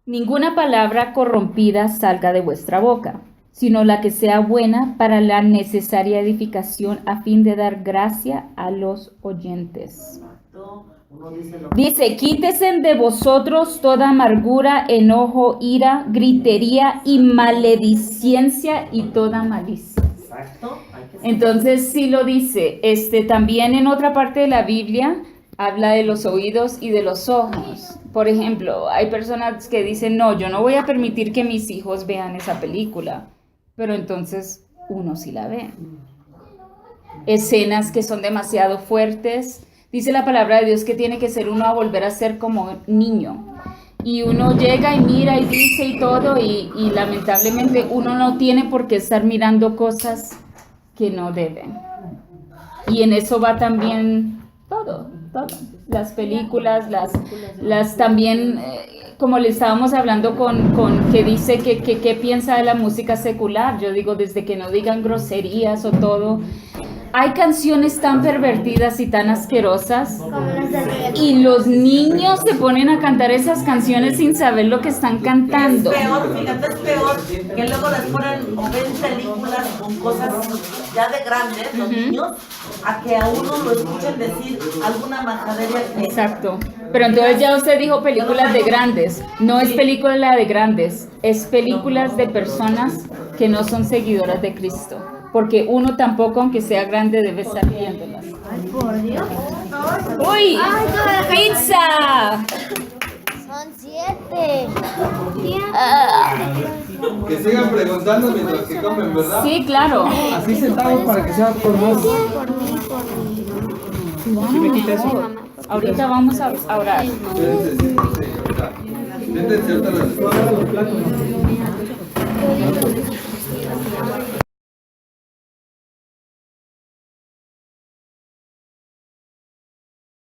ninguna palabra corrompida salga de vuestra boca, sino la que sea buena para la necesaria edificación a fin de dar gracia a los oyentes. Uno dice lo Dice, quítesen de vosotros toda amargura, enojo, ira, gritería y maledicencia y toda malicia. exacto. Hay que Entonces sí lo dice. También en otra parte de la Biblia habla de los oídos y de los ojos. Por ejemplo, hay personas que dicen, no, yo no voy a permitir que mis hijos vean esa película. Pero entonces uno sí la ve. Escenas que son demasiado fuertes. Dice la palabra de Dios que tiene que ser uno a volver a ser como niño. Y uno llega y mira y dice y todo y lamentablemente uno no tiene por qué estar mirando cosas que no deben. Y en eso va también todo. Las películas, las también, como le estábamos hablando con que dice que piensa de la música secular. Yo digo, desde que no digan groserías o todo. Hay canciones tan pervertidas y tan asquerosas y los niños se ponen a cantar esas canciones sin saber lo que están cantando. Es peor, fíjate, es peor que luego les ponen o ven películas con cosas ya de grandes, los niños, a que a uno lo escuchen decir alguna majadería. Exacto. Pero entonces ya usted dijo películas de grandes. No es película de grandes, es películas de personas que no son seguidoras de Cristo. Porque uno tampoco, aunque sea grande, debe estar viéndolas. Ay, por Dios. ¡Uy! ¡Pizza! Son 7. que sigan preguntando mientras que comen, ¿verdad? Sí, claro. Así sentados para que sea por más. Sí, me quita eso. Ahorita vamos a orar. Siéntense, siéntense. Siéntense, ahorita les-